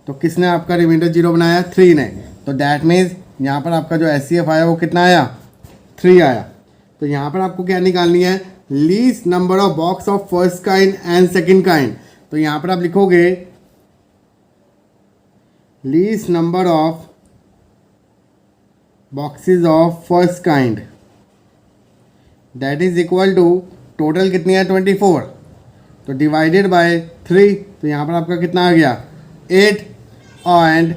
तो किसने आपका रिमाइंडर 0 बनाया 3 ने। तो दैट मीन्स यहाँ पर आपका जो SCF आया वो कितना आया 3 आया। तो यहाँ पर आपको क्या निकालनी है least number of box of first kind and second kind. तो यहाँ पर आप लिखोगे least number of boxes of first kind that is equal to total कितनी है 24। तो डिवाइडेड बाय 3। तो यहाँ पर आपका कितना आ गया 8। एंड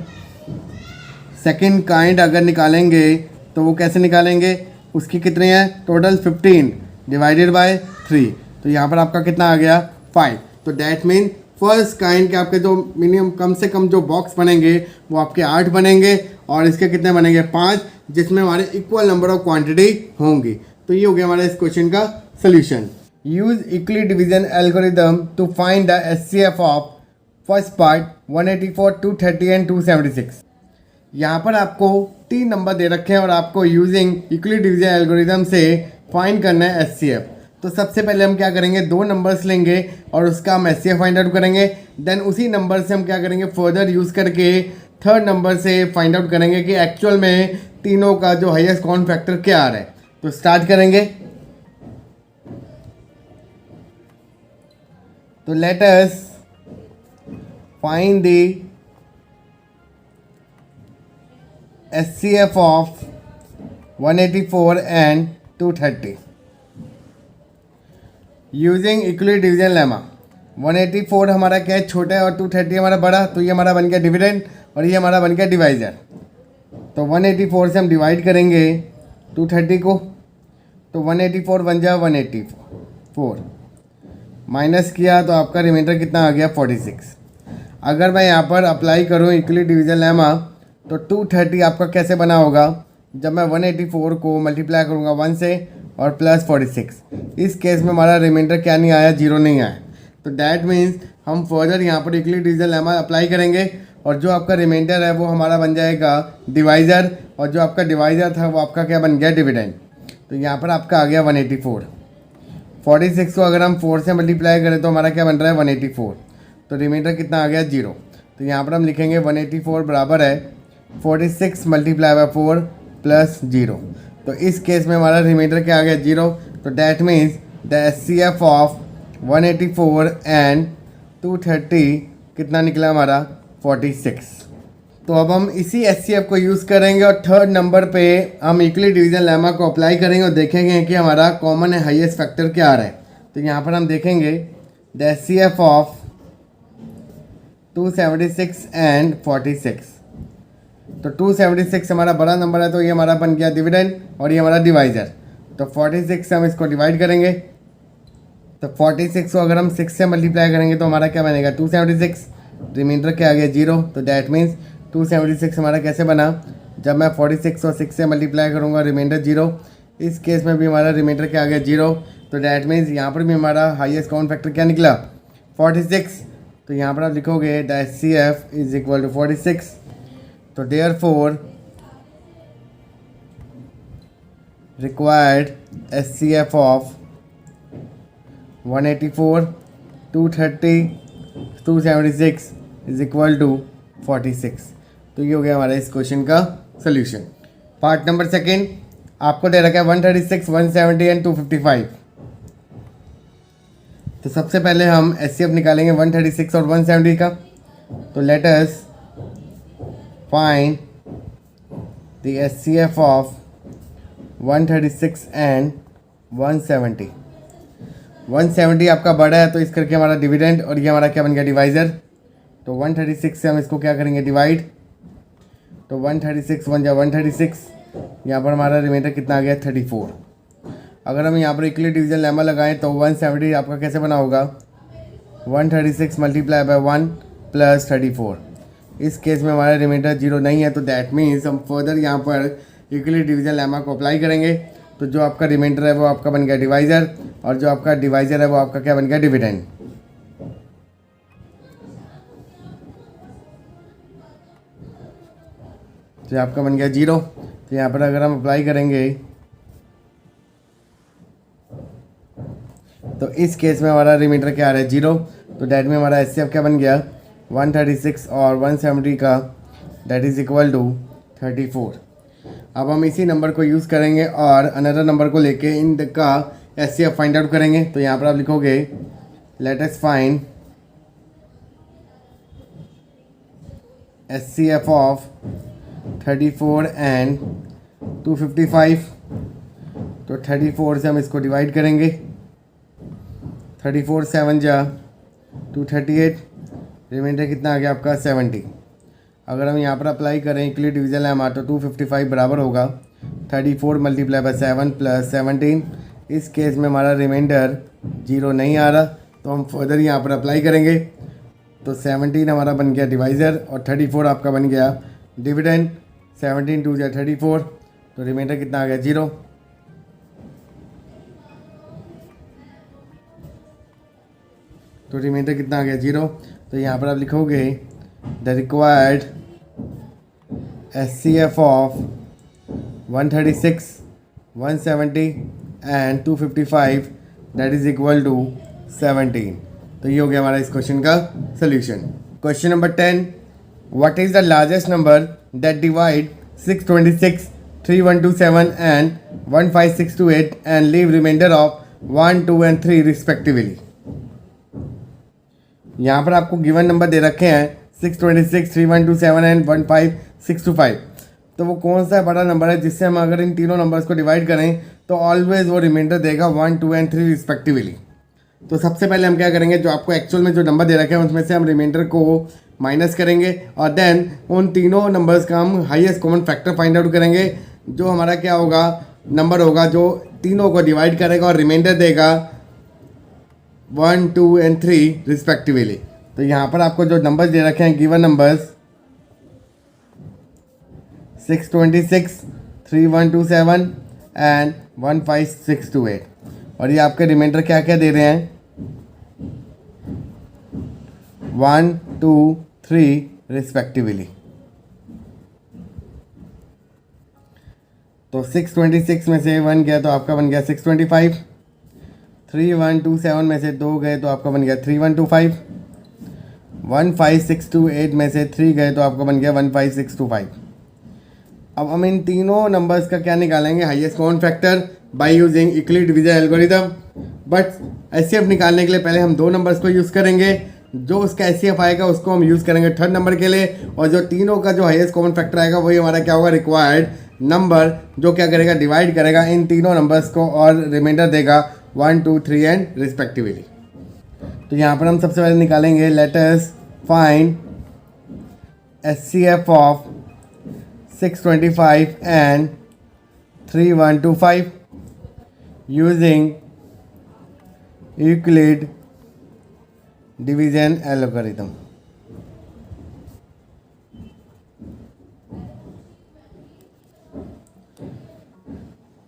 सेकंड काइंड अगर निकालेंगे तो वो कैसे निकालेंगे उसकी कितनी है टोटल 15 डिवाइडेड बाय 3। तो यहाँ पर आपका कितना आ गया 5। तो दैट मीन फर्स्ट काइंड के आपके जो मिनिमम कम से कम जो बॉक्स बनेंगे वो आपके 8 बनेंगे और इसके कितने बनेंगे 5, जिसमें हमारे इक्वल नंबर ऑफ क्वांटिटी होंगी। तो ये हो गया हमारा इस क्वेश्चन का solution. Use equally division algorithm to find the SCF of first part 184, 230 and 276। यहाँ पर आपको 3 नंबर दे रखे हैं और आपको यूजिंग इक्वली डिवीजन एल्गोरिदम से फाइंड करना है SCF। तो सबसे पहले हम क्या करेंगे 2 नंबर्स लेंगे और उसका हम SCF फाइंड आउट करेंगे। देन उसी नंबर से हम क्या करेंगे फर्दर यूज़ करके थर्ड नंबर से फाइंड आउट करेंगे कि एक्चुअल में तीनों का जो हाईएस्ट कॉमन फैक्टर क्या आ रहा है। तो स्टार्ट करेंगे। तो let us find the SCF of 184 and 230 using equally division lemma. 184 हमारा क्या है छोटा है और 230 हमारा बड़ा। तो ये हमारा बन गया डिविडेंड और ये हमारा बन गया डिवाइजर। तो 184 से हम डिवाइड करेंगे 230 को। तो 184 बन जाए 184 माइनस किया तो आपका रिमाइंडर कितना आ गया 46। अगर मैं यहाँ पर अप्लाई करूँ इक्वली डिवीजन लेमा तो 230 आपका कैसे बना होगा जब मैं 184 को मल्टीप्लाई करूँगा 1 से और प्लस 46। इस केस में हमारा रिमाइंडर क्या नहीं आया 0 नहीं आया। तो दैट मीन्स हम फर्दर यहाँ पर इक्वली डिवीजन लेमा अप्लाई करेंगे और जो आपका रिमाइंडर है वो हमारा बन जाएगा डिवाइज़र और जो आपका डिवाइज़र था वो आपका क्या बन गया डिविडेंड। तो यहाँ पर आपका आ गया 184। 46 को अगर हम 4 से मल्टीप्लाई करें तो हमारा क्या बन रहा है 184। तो रिमाइंडर कितना आ गया 0। तो यहाँ पर हम लिखेंगे 184 बराबर है 46 मल्टीप्लाई बाय 4 प्लस 0। तो इस केस में हमारा रिमाइंडर क्या आ गया 0। तो that means the SCF of 184 and 230 कितना निकला हमारा 46। तो अब हम इसी SCF को यूज़ करेंगे और थर्ड नंबर पे हम इक्वली डिवीजन लेमा को अप्लाई करेंगे और देखेंगे कि हमारा कॉमन है हाईएस्ट फैक्टर क्या आ रहा है। तो यहाँ पर हम देखेंगे द SCF ऑफ 276 एंड 46। तो 276 हमारा बड़ा नंबर है तो ये हमारा बन गया डिविडेंड और ये हमारा डिवाइजर। तो 46 से हम इसको डिवाइड करेंगे। तो 46 को अगर हम 6 से मल्टीप्लाई करेंगे तो हमारा क्या बनेगा 276। रिमाइंडर क्या आ गया 0। तो दैट मीन्स 276 हमारा कैसे बना जब मैं 46 और 6 से मल्टीप्लाई करूँगा रिमाइंडर 0। इस केस में भी हमारा रिमाइंडर क्या आ गया 0। तो दैट मीन्स यहाँ पर भी हमारा हाईएस्ट कॉमन फैक्टर क्या निकला 46। तो यहाँ पर आप लिखोगे the SCF is equal to 46। तो therefore required SCF of 184, 230, 276 is equal to 46। तो ये हो गया हमारा इस क्वेश्चन का सोल्यूशन। पार्ट नंबर सेकेंड आपको दे रखा है 136, 170 एंड 255। तो सबसे पहले हम SCF निकालेंगे 136 और 170 का। तो let us find the SCF of 136 and 170। 170 आपका बड़ा है तो इस करके हमारा डिविडेंड और ये हमारा क्या बन गया डिवाइज़र। तो 136 से हम इसको क्या करेंगे डिवाइड। तो 136 बन जाए 136। यहाँ पर हमारा रिमाइंडर कितना आ गया 34। अगर हम यहाँ पर इक्वली डिवीजन लेमा लगाएं तो 170 आपका कैसे बना होगा 136 मल्टीप्लाई बाय 1 प्लस 34। इस केस में हमारा रिमाइंडर 0 नहीं है। तो दैट मीन्स हम फर्दर यहाँ पर इक्वली डिवीजन लेमा को अप्लाई करेंगे। तो जो आपका रिमाइंडर है वो आपका बन गया डिवाइज़र और जो आपका डिवाइज़र है वो आपका क्या बन गया डिविडेंड। तो आपका बन गया 0। तो यहाँ पर अगर हम अप्लाई करेंगे तो इस केस में हमारा रिमाइंडर क्या आ रहा है 0। तो डैट में हमारा एच क्या बन गया 136 और 170 का दैट इज़ इक्वल टू 34। अब हम इसी नंबर को यूज़ करेंगे और अनदर नंबर को लेके इन का एच फाइंड आउट करेंगे। तो यहाँ पर आप लिखोगे let us find HCF of 34 and 255। तो 34 से हम इसको डिवाइड करेंगे। 34 7 जा 238, रिमाइंडर कितना आ गया आपका 70। अगर हम यहाँ पर अप्लाई करें इक्वली डिविजन लेमा तो 255 बराबर होगा 34 मल्टीप्लाई बाय 7 प्लस 17। इस केस में हमारा रिमाइंडर 0 नहीं आ रहा, तो हम फर्दर यहाँ पर अप्लाई करेंगे। तो 17 हमारा बन गया डिवाइज़र और 34 आपका बन गया डिविडेंड। 17 2 जा 34, तो रिमाइंडर कितना आ गया 0। तो रिमाइंडर कितना आ गया 0। तो यहाँ पर आप लिखोगे the required HCF of 136 170 and 255 that is equal to 17। तो ये हो गया हमारा इस क्वेश्चन का solution. Question number 10, what is the largest number that divide 626 3127 and 15628 and leave reminder of 1 2 and 3 respectively. यहाँ पर आपको गिवन नंबर दे रखे हैं 626 3127 एंड 15625। तो वो कौन सा बड़ा नंबर है जिससे हम अगर इन तीनों नंबर्स को डिवाइड करें तो ऑलवेज वो रिमाइंडर देगा 1 2 एंड 3 रिस्पेक्टिवली। तो सबसे पहले हम क्या करेंगे, जो आपको एक्चुअल में जो नंबर दे रखे हैं उसमें से हम रिमाइंडर को माइनस करेंगे और देन उन तीनों नंबर्स का हम highest common factor find out करेंगे। जो हमारा क्या होगा नंबर होगा जो तीनों को डिवाइड करेगा और रिमाइंडर देगा 1 2 एंड 3 रिस्पेक्टिवली। तो यहाँ पर आपको जो नंबर्स दे रखे हैं गिवन नंबर्स 626 3127 एंड 15628 और ये आपके रिमाइंडर क्या क्या दे रहे हैं 1 2 3 रिस्पेक्टिवली। तो 626 में से 1 गया तो आपका बन गया 625, 3127 में से 2 गए तो आपका बन गया 3125, 15628 में से 3 गए तो आपका बन गया 15625। अब हम इन तीनों नंबर्स का क्या निकालेंगे highest common factor by using equally division algorithm. But HCF निकालने के लिए पहले हम दो नंबर्स को यूज़ करेंगे। जो उसका एचसीएफ आएगा उसको हम यूज़ करेंगे थर्ड नंबर के लिए, और जो तीनों का जो हाईएस्ट कॉमन फैक्टर आएगा वही हमारा क्या होगा रिक्वायर्ड नंबर, जो क्या करेगा डिवाइड करेगा इन तीनों नंबर्स को और रिमाइंडर देगा 1 2 3 एंड रिस्पेक्टिवली। तो यहाँ पर हम सबसे पहले निकालेंगे let us find HCF of 625 and 3125 using Euclid division algorithm।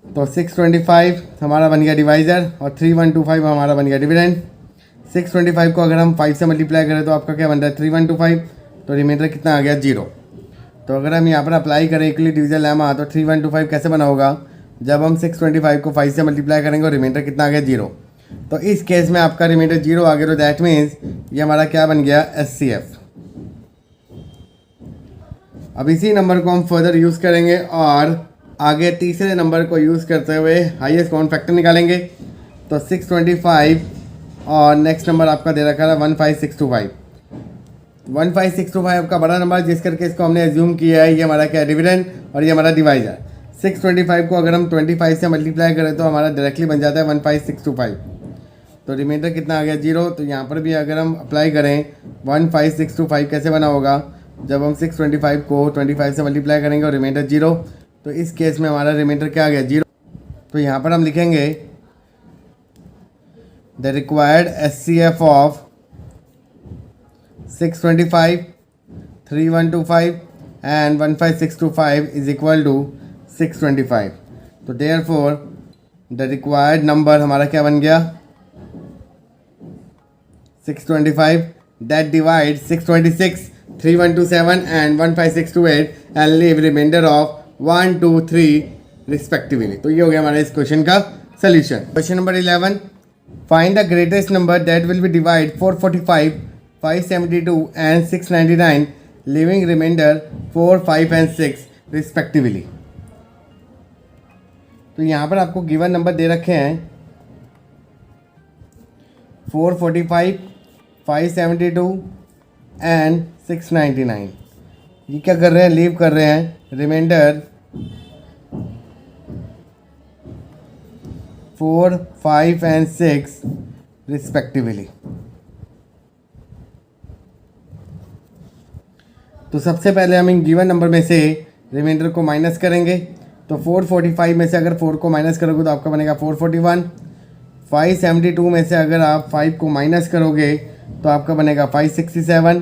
तो 625 हमारा बन गया डिवाइज़र और 3125 हमारा बन गया डिविडेंड। 625 को अगर हम 5 से मल्टीप्लाई करें तो आपका क्या बन रहा है 3125, तो रिमाइंडर कितना आ गया 0। तो अगर हम यहाँ पर अप्लाई करें इक्वली डिवीजन लेमा तो 3125 कैसे बना होगा, जब हम 625 को 5 से मल्टीप्लाई करेंगे और रिमाइंडर कितना आ गया 0। तो इस केस में आपका रिमाइंडर 0 आ गया, तो दैट मीन्स ये हमारा क्या बन गया HCF। अब इसी नंबर को हम फर्दर यूज़ करेंगे और आगे तीसरे नंबर को यूज़ करते हुए हाईएस्ट कॉमन फैक्टर निकालेंगे। तो 625 और नेक्स्ट नंबर आपका दे रखा है 15625। 15625 आपका बड़ा नंबर जिस करके इसको हमने एज्यूम किया है ये हमारा क्या डिविडेंड और ये हमारा डिवाइजर। 625 को अगर हम 25 से मल्टीप्लाई करें तो हमारा डायरेक्टली बन जाता है 15625। तो रिमाइंडर कितना आ गया 0। तो यहाँ पर भी अगर हम अप्लाई करें 15625 कैसे बना होगा, जब हम 625 को 25 से मल्टीप्लाई करेंगे और रिमाइंडर 0। तो इस केस में हमारा रिमाइंडर क्या आ गया 0। तो यहाँ पर हम लिखेंगे the required HCF of 625 3125 and 15625 is equal to 625। तो therefore the required number हमारा क्या बन गया 625 that divides 626 3127 and 15628 and leave remainder of 1 2 3 respectively। तो ये हो गया हमारे इस क्वेश्चन का solution. Question number 11, find the greatest number that will be divide 445, 572 and 699, living reminder 4, 5 and 6 respectively. तो यहाँ पर आपको गिवन नंबर दे रखे हैं 445, 572 एंड 699। ये क्या कर रहे हैं, लीव कर रहे हैं रिमाइंडर 4, 5 एंड 6 रिस्पेक्टिवली। तो सबसे पहले हम इन गिवन नंबर में से रिमाइंडर को माइनस करेंगे। तो 445 में से अगर 4 को माइनस करोगे तो आपका बनेगा 441। 572 में से अगर आप 5 को माइनस करोगे तो आपका बनेगा 567।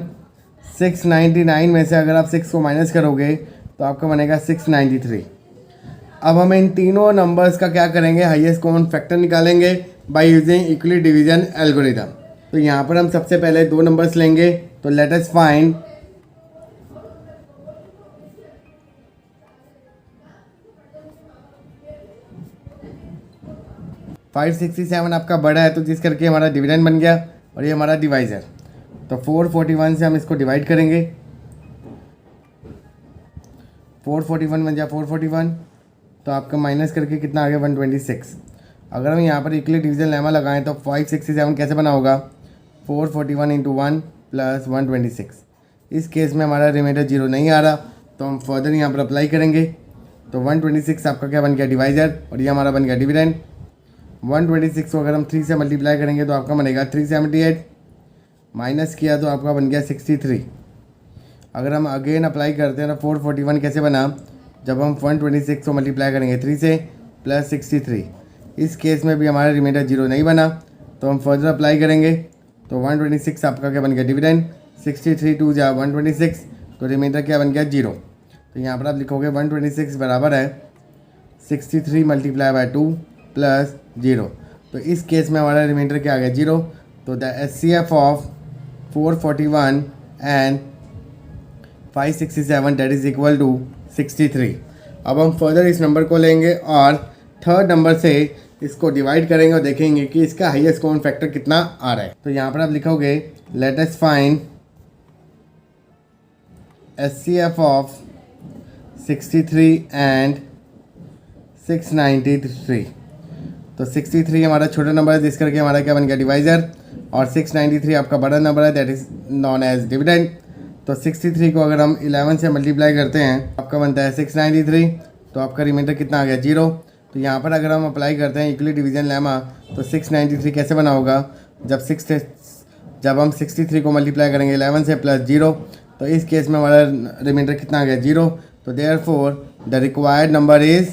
699 में से अगर आप 6 को माइनस करोगे तो आपका बनेगा 693। अब हम इन तीनों नंबर्स का क्या करेंगे, हाईएस्ट कॉमन फैक्टर निकालेंगे by using equally division algorithm. तो यहाँ पर हम सबसे पहले दो नंबर्स लेंगे। तो लेट अस फाइंड 567 आपका बड़ा है, तो जिस करके हमारा डिविडेंड बन गया और ये हमारा डिवाइज़र। तो 441 से हम इसको डिवाइड करेंगे। 441 बन जाए 441, तो आपका माइनस करके कितना आ गया 126। अगर हम यहाँ पर इक्वली डिवीजन लेमा लगाएं तो 567 कैसे बना होगा, 441 इंटू 1 प्लस 126। इस केस में हमारा रिमाइंडर 0 नहीं आ रहा, तो हम फर्दर यहाँ पर अप्लाई करेंगे। तो 126 आपका क्या बन गया डिवाइज़र और ये हमारा बन गया डिविडेंड। 126 को अगर हम 3 से मल्टीप्लाई करेंगे तो आपका बनेगा 378, माइनस किया तो आपका बन गया 63। अगर हम अगेन अप्लाई करते हैं तो 441 कैसे बना, जब हम 126 को मल्टीप्लाई करेंगे 3 से प्लस 63। इस केस में भी हमारा रिमाइंडर 0 नहीं बना, तो हम फर्दर अप्लाई करेंगे। तो 126 आपका क्या बन गया डिविडेंड, 63 2 जा 126, तो रिमाइंडर क्या बन गया 0। तो यहाँ पर आप लिखोगे 126 बराबर है 63 मल्टीप्लाई बाय 2 प्लस 0। तो इस केस में हमारा रिमाइंडर क्या आ गया 0। तो the HCF of 441 and 567 that is equal to 63। अब हम फर्दर इस नंबर को लेंगे और थर्ड नंबर से इसको डिवाइड करेंगे और देखेंगे कि इसका हाईएस्ट कॉमन फैक्टर कितना आ रहा है। तो यहाँ पर आप लिखोगे let us find HCF of 63 and 693। तो 63 हमारा छोटा नंबर है, जिस करके हमारा क्या बन गया डिवाइज़र, और 693 आपका बड़ा नंबर है that is known as dividend. तो 63 को अगर हम 11 से मल्टीप्लाई करते हैं आपका बनता है 693, तो आपका रिमाइंडर कितना आ गया 0। तो यहाँ पर अगर हम अप्लाई करते हैं इक्वली डिवीजन लेमा तो 693 कैसे बना होगा, जब हम 63 को मल्टीप्लाई करेंगे 11 से प्लस 0, तो इस केस में हमारा रिमाइंडर कितना आ गया 0। तो therefore the required number is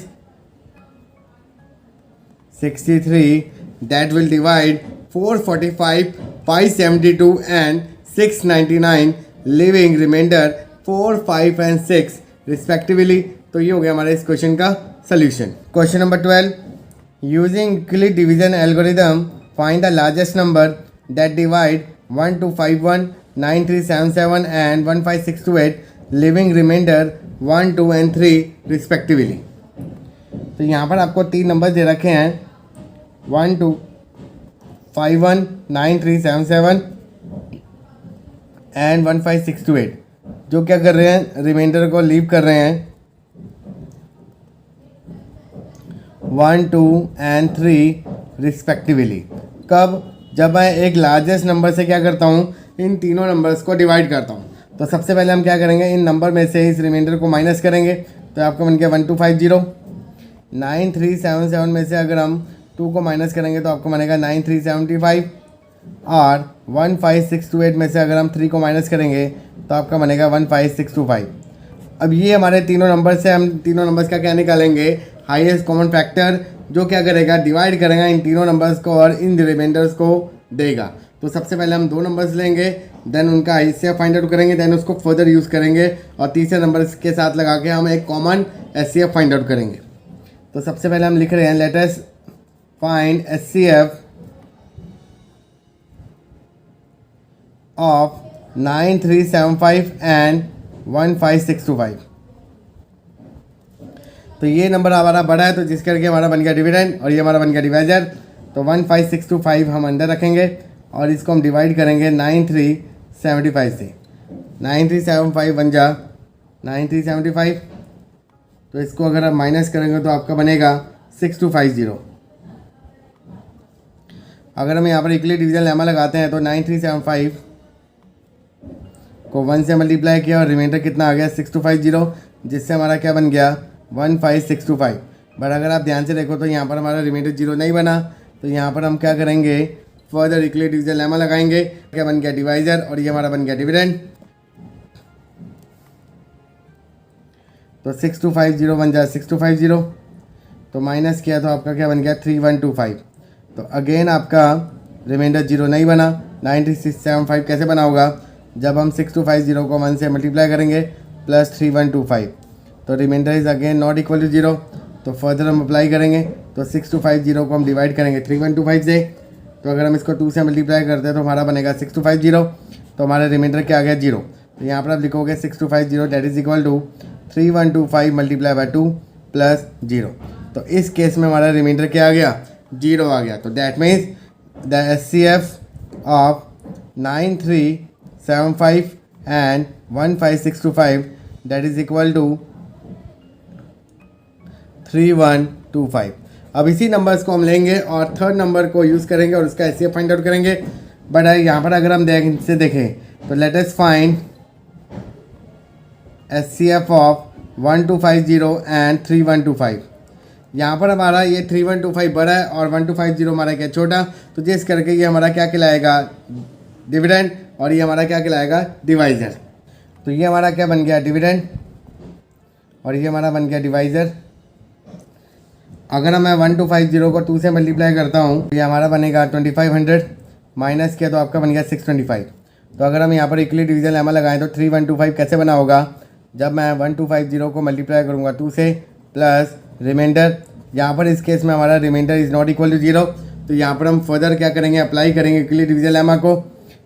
63 that will divide 445, 572 and 699, leaving remainder 4, 5 and 6 respectively। तो ये हो गया हमारे इस क्वेश्चन का solution. Question number 12, using Euclid division algorithm find the largest number that divide 1251, 9377 and 15628, living reminder 1, 2 and 3 respectively. तो यहाँ पर आपको तीन नंबर दे रखे हैं 1251, 9377 एंड 15628, जो क्या कर रहे हैं रिमाइंडर को लीव कर रहे हैं 1, 2 एंड 3 रिस्पेक्टिवली। कब, जब मैं एक लार्जेस्ट नंबर से क्या करता हूँ, इन तीनों नंबर्स को डिवाइड करता हूँ। तो सबसे पहले हम क्या करेंगे, इन नंबर में से इस रिमाइंडर को माइनस करेंगे। तो आपका बन गया 1250। 9377 में से अगर हम 2 को माइनस करेंगे तो आपको बनेगा 9375, और 15628 में से अगर हम 3 को माइनस करेंगे तो आपका बनेगा 15625। अब ये हमारे तीनों नंबर से हम तीनों नंबर्स का क्या निकालेंगे, हाईएस्ट कॉमन फैक्टर, जो क्या करेगा डिवाइड करेगा इन तीनों नंबर्स को और इन रिमाइंडर्स को देगा। तो सबसे पहले हम दो नंबर्स लेंगे, देन उनका HCF फाइंड आउट करेंगे, देन उसको फर्दर यूज़ करेंगे और तीसरे नंबर के साथ लगा के हम एक कॉमन HCF फाइंड आउट करेंगे। तो सबसे पहले हम लिख रहे हैं let us find HCF of 9375 and 15625। तो ये नंबर हमारा बड़ा है, तो जिस करके हमारा बन गया डिविडेंड और ये हमारा बन गया डिवाइजर। तो 15625 हम अंदर रखेंगे और इसको हम डिवाइड करेंगे 9375 से। 9375 बन जा 9375, तो इसको अगर आप माइनस करेंगे तो आपका बनेगा 6250। अगर हम यहाँ पर इक्वली डिवीजन लेमा लगाते हैं तो 9375 को 1 से मल्टीप्लाई किया और रिमाइंडर कितना आ गया 6250, जिससे हमारा क्या बन गया 15625। बट अगर आप ध्यान से देखो तो यहाँ पर हमारा रिमाइंडर 0 नहीं बना, तो यहाँ पर हम क्या करेंगे फर्दर इक्वली डिवीजन लेमा लगाएंगे। क्या बन गया डिवाइजर और ये हमारा बन गया डिविडेंड। तो 6250 बन जाए 6250, तो माइनस किया तो आपका क्या बन गया 3125। तो अगेन आपका रिमाइंडर 0 नहीं बना। 9675 कैसे बना होगा, जब हम 6250 को 1 से मल्टीप्लाई करेंगे प्लस 3125, तो reminder is again not equal to 0। तो फर्दर हम अप्लाई करेंगे, तो 6250 को हम डिवाइड करेंगे 3125 से। तो अगर हम इसको 2 से मल्टीप्लाई करते हैं तो हमारा बनेगा 6250, तो हमारा रिमाइंडर क्या आ गया 0। तो यहाँ पर आप लिखोगे 6250 that is equal to 3125 multiply by 2 plus 0। तो इस केस में हमारा रिमाइंडर क्या आ गया 0 आ गया। तो that means the HCF of 9375 and 15625 that is equal to 3125। अब इसी नंबर्स को हम लेंगे और थर्ड नंबर को यूज़ करेंगे और उसका HCF फाइंड आउट करेंगे। बट यहाँ पर अगर हम से देखें तो let us find HCF of 1250 and 3125। यहाँ पर हमारा ये 3125 बड़ा है और 1250 हमारा क्या छोटा, तो जिस करके ये हमारा क्या कहलाएगा डिविडेंड और ये हमारा क्या कहलाएगा डिवाइज़र। तो ये हमारा क्या बन गया डिविडेंड और ये हमारा बन गया डिवाइज़र। अगर मैं 1250 को 2 से मल्टीप्लाई करता हूँ तो ये हमारा बनेगा 2500, माइनस किया तो आपका बन गया 625। तो अगर हम यहाँ पर इक्वली डिवीजन लेमा लगाएं तो 3125 कैसे बना होगा, जब मैं 1250 को मल्टीप्लाई करूँगा 2 से प्लस रिमाइंडर। यहाँ पर इस केस में हमारा reminder is not equal to 0, तो यहाँ पर हम फर्दर क्या करेंगे अप्लाई करेंगे इक्वली डिवीजन लेमा को।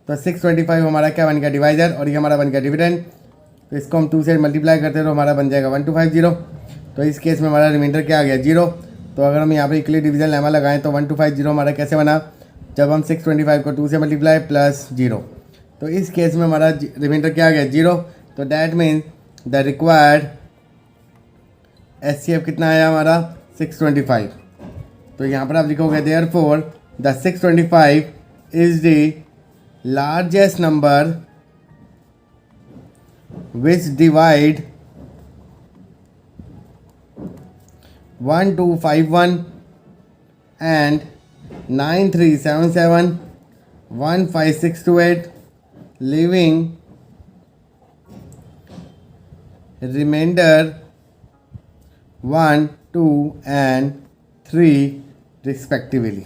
तो 625 हमारा क्या बन गया डिवाइजर और ये हमारा बन गया डिविडेंड। तो इसको हम 2 से मल्टीप्लाई करते हैं तो हमारा बन जाएगा 1250। तो इस केस में हमारा रिमाइंडर क्या आ गया 0। तो अगर हम यहाँ पर इक्वली डिवीजन लेमा लगाएं तो 1250 हमारा कैसे बना, जब हम 625 को 2 से मल्टीप्लाई प्लस 0। तो इस केस में हमारा रिमाइंडर क्या आ गया 0। तो that means the required HCF कितना आया हमारा 625। तो यहाँ पर आप लिखोगे therefore the 625 is the largest number which divide 1251 and 9377 15628, leaving remainder 1, 2 and 3 respectively।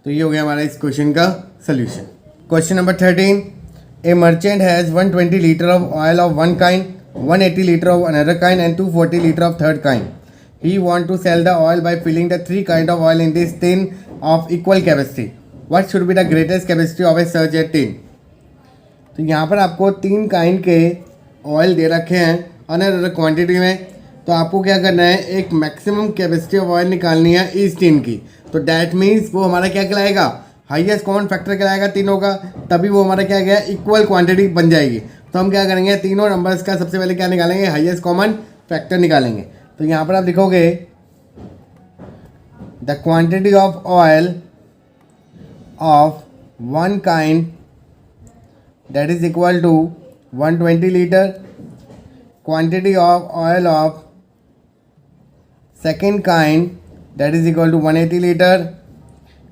तो ये हो गया हमारा इस क्वेश्चन का solution. Question number 13, A merchant has 120 litre of oil of one kind, 180 liter of another kind and 240 liter of third kind. He want to sell the oil by filling the 3 kind of oil in this tin of equal capacity. What should be the greatest capacity of a such a tin? तो यहाँ पर आपको 3 काइंड के ऑयल दे रखे हैं अनदर क्वांटिटी में। तो आपको क्या करना है, एक मैक्सिमम कैपेसिटी ऑफ ऑयल निकालनी है इस टिन की। तो डैट मीन्स वो हमारा क्या कहलाएगा हाईएस्ट कॉमन फैक्टर कहलाएगा तीनों का, तभी वो हमारा क्या गया इक्वल क्वांटिटी बन जाएगी। तो हम क्या करेंगे तीनों नंबर्स का सबसे पहले क्या निकालेंगे हाईएस्ट कॉमन फैक्टर निकालेंगे। तो यहाँ पर आप लिखोगे the quantity of oil of one kind that is equal to 120 litre, quantity of oil of second kind that is equal to 180 litre,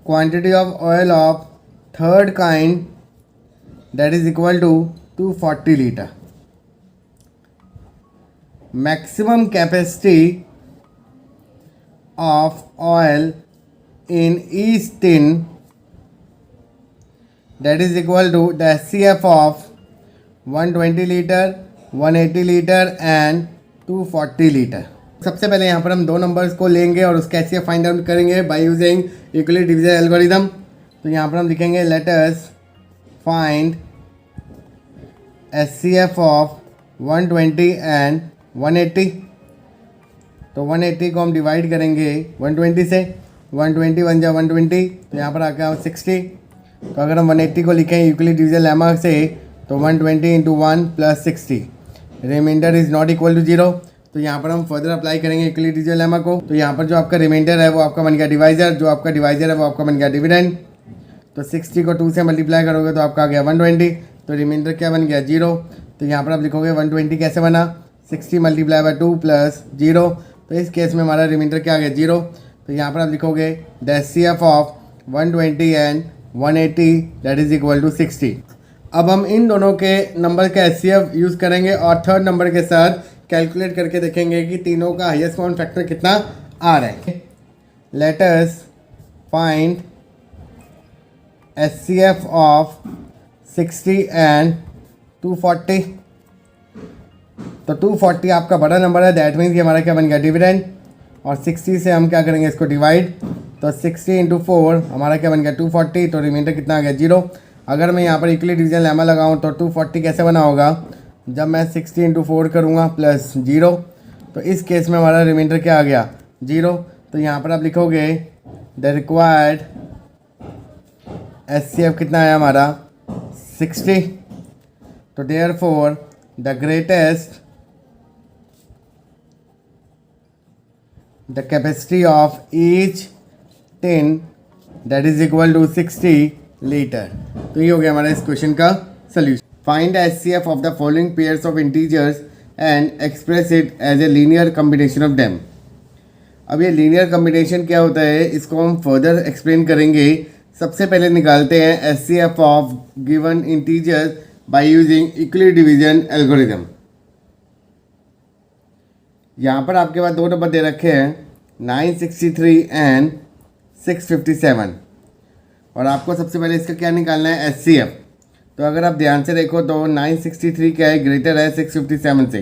quantity of oil of third kind that is equal to 240 liter. Maximum capacity of oil in each tin that is equal to the HCF of 120 liter, 180 liter and 240 liter. सबसे पहले यहाँ पर हम दो नंबर्स को लेंगे और उसका HCF फाइंड आउट करेंगे bye using equally division algorithm. तो यहाँ पर हम लिखेंगे let us find HCF of 120 and 180। तो 180 को हम डिवाइड करेंगे 120 से, 120 1 जा 120, तो यहाँ पर आकर 60। तो अगर हम 180 को लिखें यूक्लिड डिवीजन लेमा से तो 120 into 1 plus 60, reminder is not equal to 0। तो यहाँ पर हम फर्दर अप्लाई करेंगे यूक्लिड डिवीजन लेमा को। तो यहाँ पर जो आपका रिमाइंडर है वो आपका बन गया डिवाइजर, जो आपका डिवाइजर है वो आपका बन गया डिविडेंड। तो 60 को 2 से मल्टीप्लाई करोगे तो आपका आ गया 120, तो रिमाइंडर क्या बन गया 0। तो यहाँ पर आप लिखोगे 120 कैसे बना, 60 मल्टीप्लाई बाय 2 प्लस 0। तो इस केस में हमारा रिमाइंडर क्या आ गया 0। तो यहाँ पर आप लिखोगे the HCF of 120 and 180 that is equal to 60। अब हम इन दोनों के नंबर का एचसीएफ यूज़ करेंगे और थर्ड नंबर के साथ कैलकुलेट करके देखेंगे कि तीनों का हाईएस्ट कॉमन फैक्टर कितना आ रहा है। Let us find HCF of 60 and 240। तो 240 आपका बड़ा नंबर है, दैट मीन्स कि हमारा क्या बन गया डिविडेंड। और 60 से हम क्या करेंगे इसको डिवाइड, तो 60 इंटू 4 हमारा क्या बन गया 240। तो रिमाइंडर कितना आ गया 0। अगर मैं यहाँ पर यूक्लिड डिवीजन लेमा लगाऊँ तो 240 कैसे बना होगा, जब मैं 60 इंटू 4 करूँगा प्लस 0। तो इस केस में हमारा रिमाइंडर क्या आ गया 0। तो यहाँ पर आप लिखोगे द रिक्वायर्ड एचसीएफ कितना आया हमारा 60। तो therefore the greatest the capacity of each tin that is equal to 60 litre. तो ये हो गया हमारा इस क्वेश्चन का solution. Find HCF of the following pairs of integers and express it as a linear combination of them. अब ये लीनियर कॉम्बिनेशन क्या होता है इसको हम फर्दर एक्सप्लेन करेंगे। सबसे पहले निकालते हैं HCF of given integers bye using Euclid division algorithm. यहाँ पर आपके पास दो नंबर दे रखे हैं 963 एंड 657, और आपको सबसे पहले इसका क्या निकालना है एचसीएफ। तो अगर आप ध्यान से देखो तो 963 क्या है, ग्रेटर है 657 से।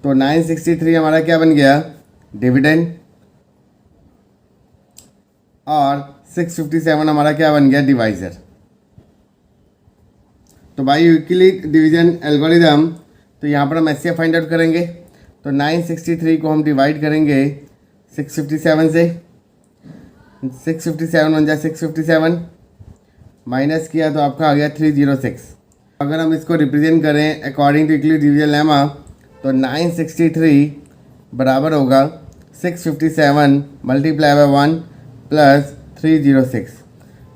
तो 963 हमारा क्या बन गया डिविडेंड, और 657 हमारा क्या बन गया डिवाइजर। तो बाय यूक्लिड डिवीजन एल्गोरिथम तो यहाँ पर हम एचसीएफ फाइंड आउट करेंगे। तो 963 को हम डिवाइड करेंगे 657 से, 657 बन जाए 657, माइनस किया तो आपका आ गया 306। अगर हम इसको रिप्रेजेंट करें according to Euclid division lemma तो 963 बराबर होगा 657 मल्टीप्लाई बाय 1 प्लस 306।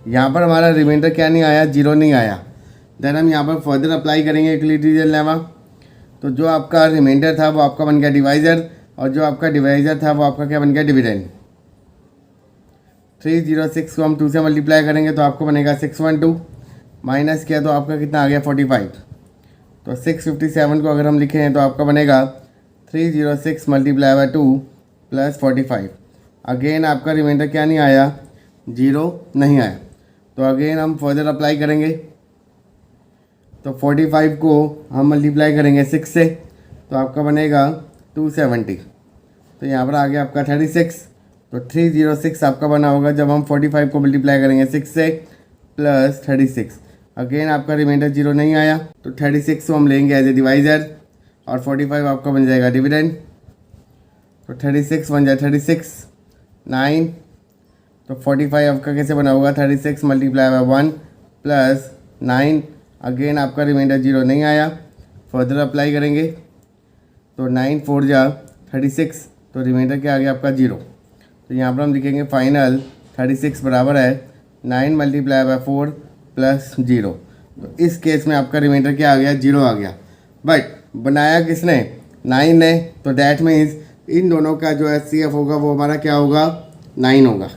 यहाँ पर हमारा रिमाइंडर क्या नहीं आया 0 नहीं आया। देन हम यहाँ पर फर्दर अप्लाई करेंगे यूक्लिड डिवीजन लेमा। तो जो आपका रिमाइंडर था वो आपका बन गया डिवाइजर, और जो आपका डिवाइजर था वो आपका क्या बन गया डिविडेंड। 306 को हम 2 से मल्टीप्लाई करेंगे तो आपको बनेगा 612, माइनस किया तो आपका कितना आ गया 45। तो 657 को अगर हम लिखें तो आपका बनेगा 306 मल्टीप्लाई बाय 2 प्लस 45। अगेन आपका रिमाइंडर क्या नहीं आया 0 नहीं आया। तो अगेन हम फर्दर अप्लाई करेंगे। तो 45 को हम मल्टीप्लाई करेंगे 6 से तो आपका बनेगा 270। तो यहाँ पर आ गया आपका 36। तो 306 आपका बना होगा जब हम 45 को मल्टीप्लाई करेंगे 6 से प्लस 36। अगेन आपका रिमाइंडर 0 नहीं आया। तो 36 को हम लेंगे एज ए डिवाइजर, और 45 आपका बन जाएगा डिविडेंड। तो 36 बन जाए 36 9। तो 45 आपका कैसे बना होगा 36 मल्टीप्लाई बाय 1 प्लस 9। अगेन आपका रिमाइंडर 0 नहीं आया। फर्दर अप्लाई करेंगे तो 9 4 जा 36, तो रिमाइंडर क्या आ गया आपका 0। तो यहाँ पर हम लिखेंगे फाइनल 36 बराबर है 9 मल्टीप्लाई बाय 4 प्लस 0। तो इस केस में आपका रिमाइंडर क्या आ गया 0 आ गया। बट बनाया किसने 9 ने, तो डैट मीन्स इन दोनों का जो एचसीएफ होगा वो हमारा क्या होगा 9 होगा।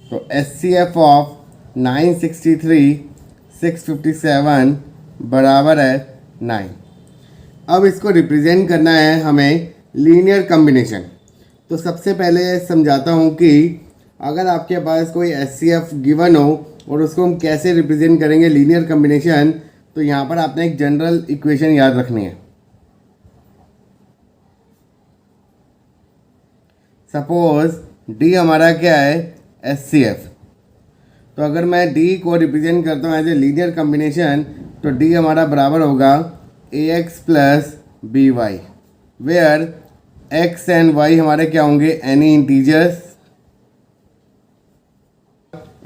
तो एचसीएफ ऑफ 963 657 बराबर है 9। अब इसको रिप्रेजेंट करना है हमें लीनियर कॉम्बिनेशन। तो सबसे पहले समझाता हूँ कि अगर आपके पास कोई एचसीएफ गिवन हो और उसको हम कैसे रिप्रेजेंट करेंगे लीनियर कॉम्बिनेशन, तो यहाँ पर आपने एक जनरल इक्वेशन याद रखनी है। सपोज डी हमारा क्या है एचसीएफ। तो अगर मैं डी को रिप्रेजेंट करता हूँ एज ए लीनियर कॉम्बिनेशन तो डी हमारा बराबर होगा ax plus b y, where x and y हमारे क्या होंगे, एनी इंटीजर्स,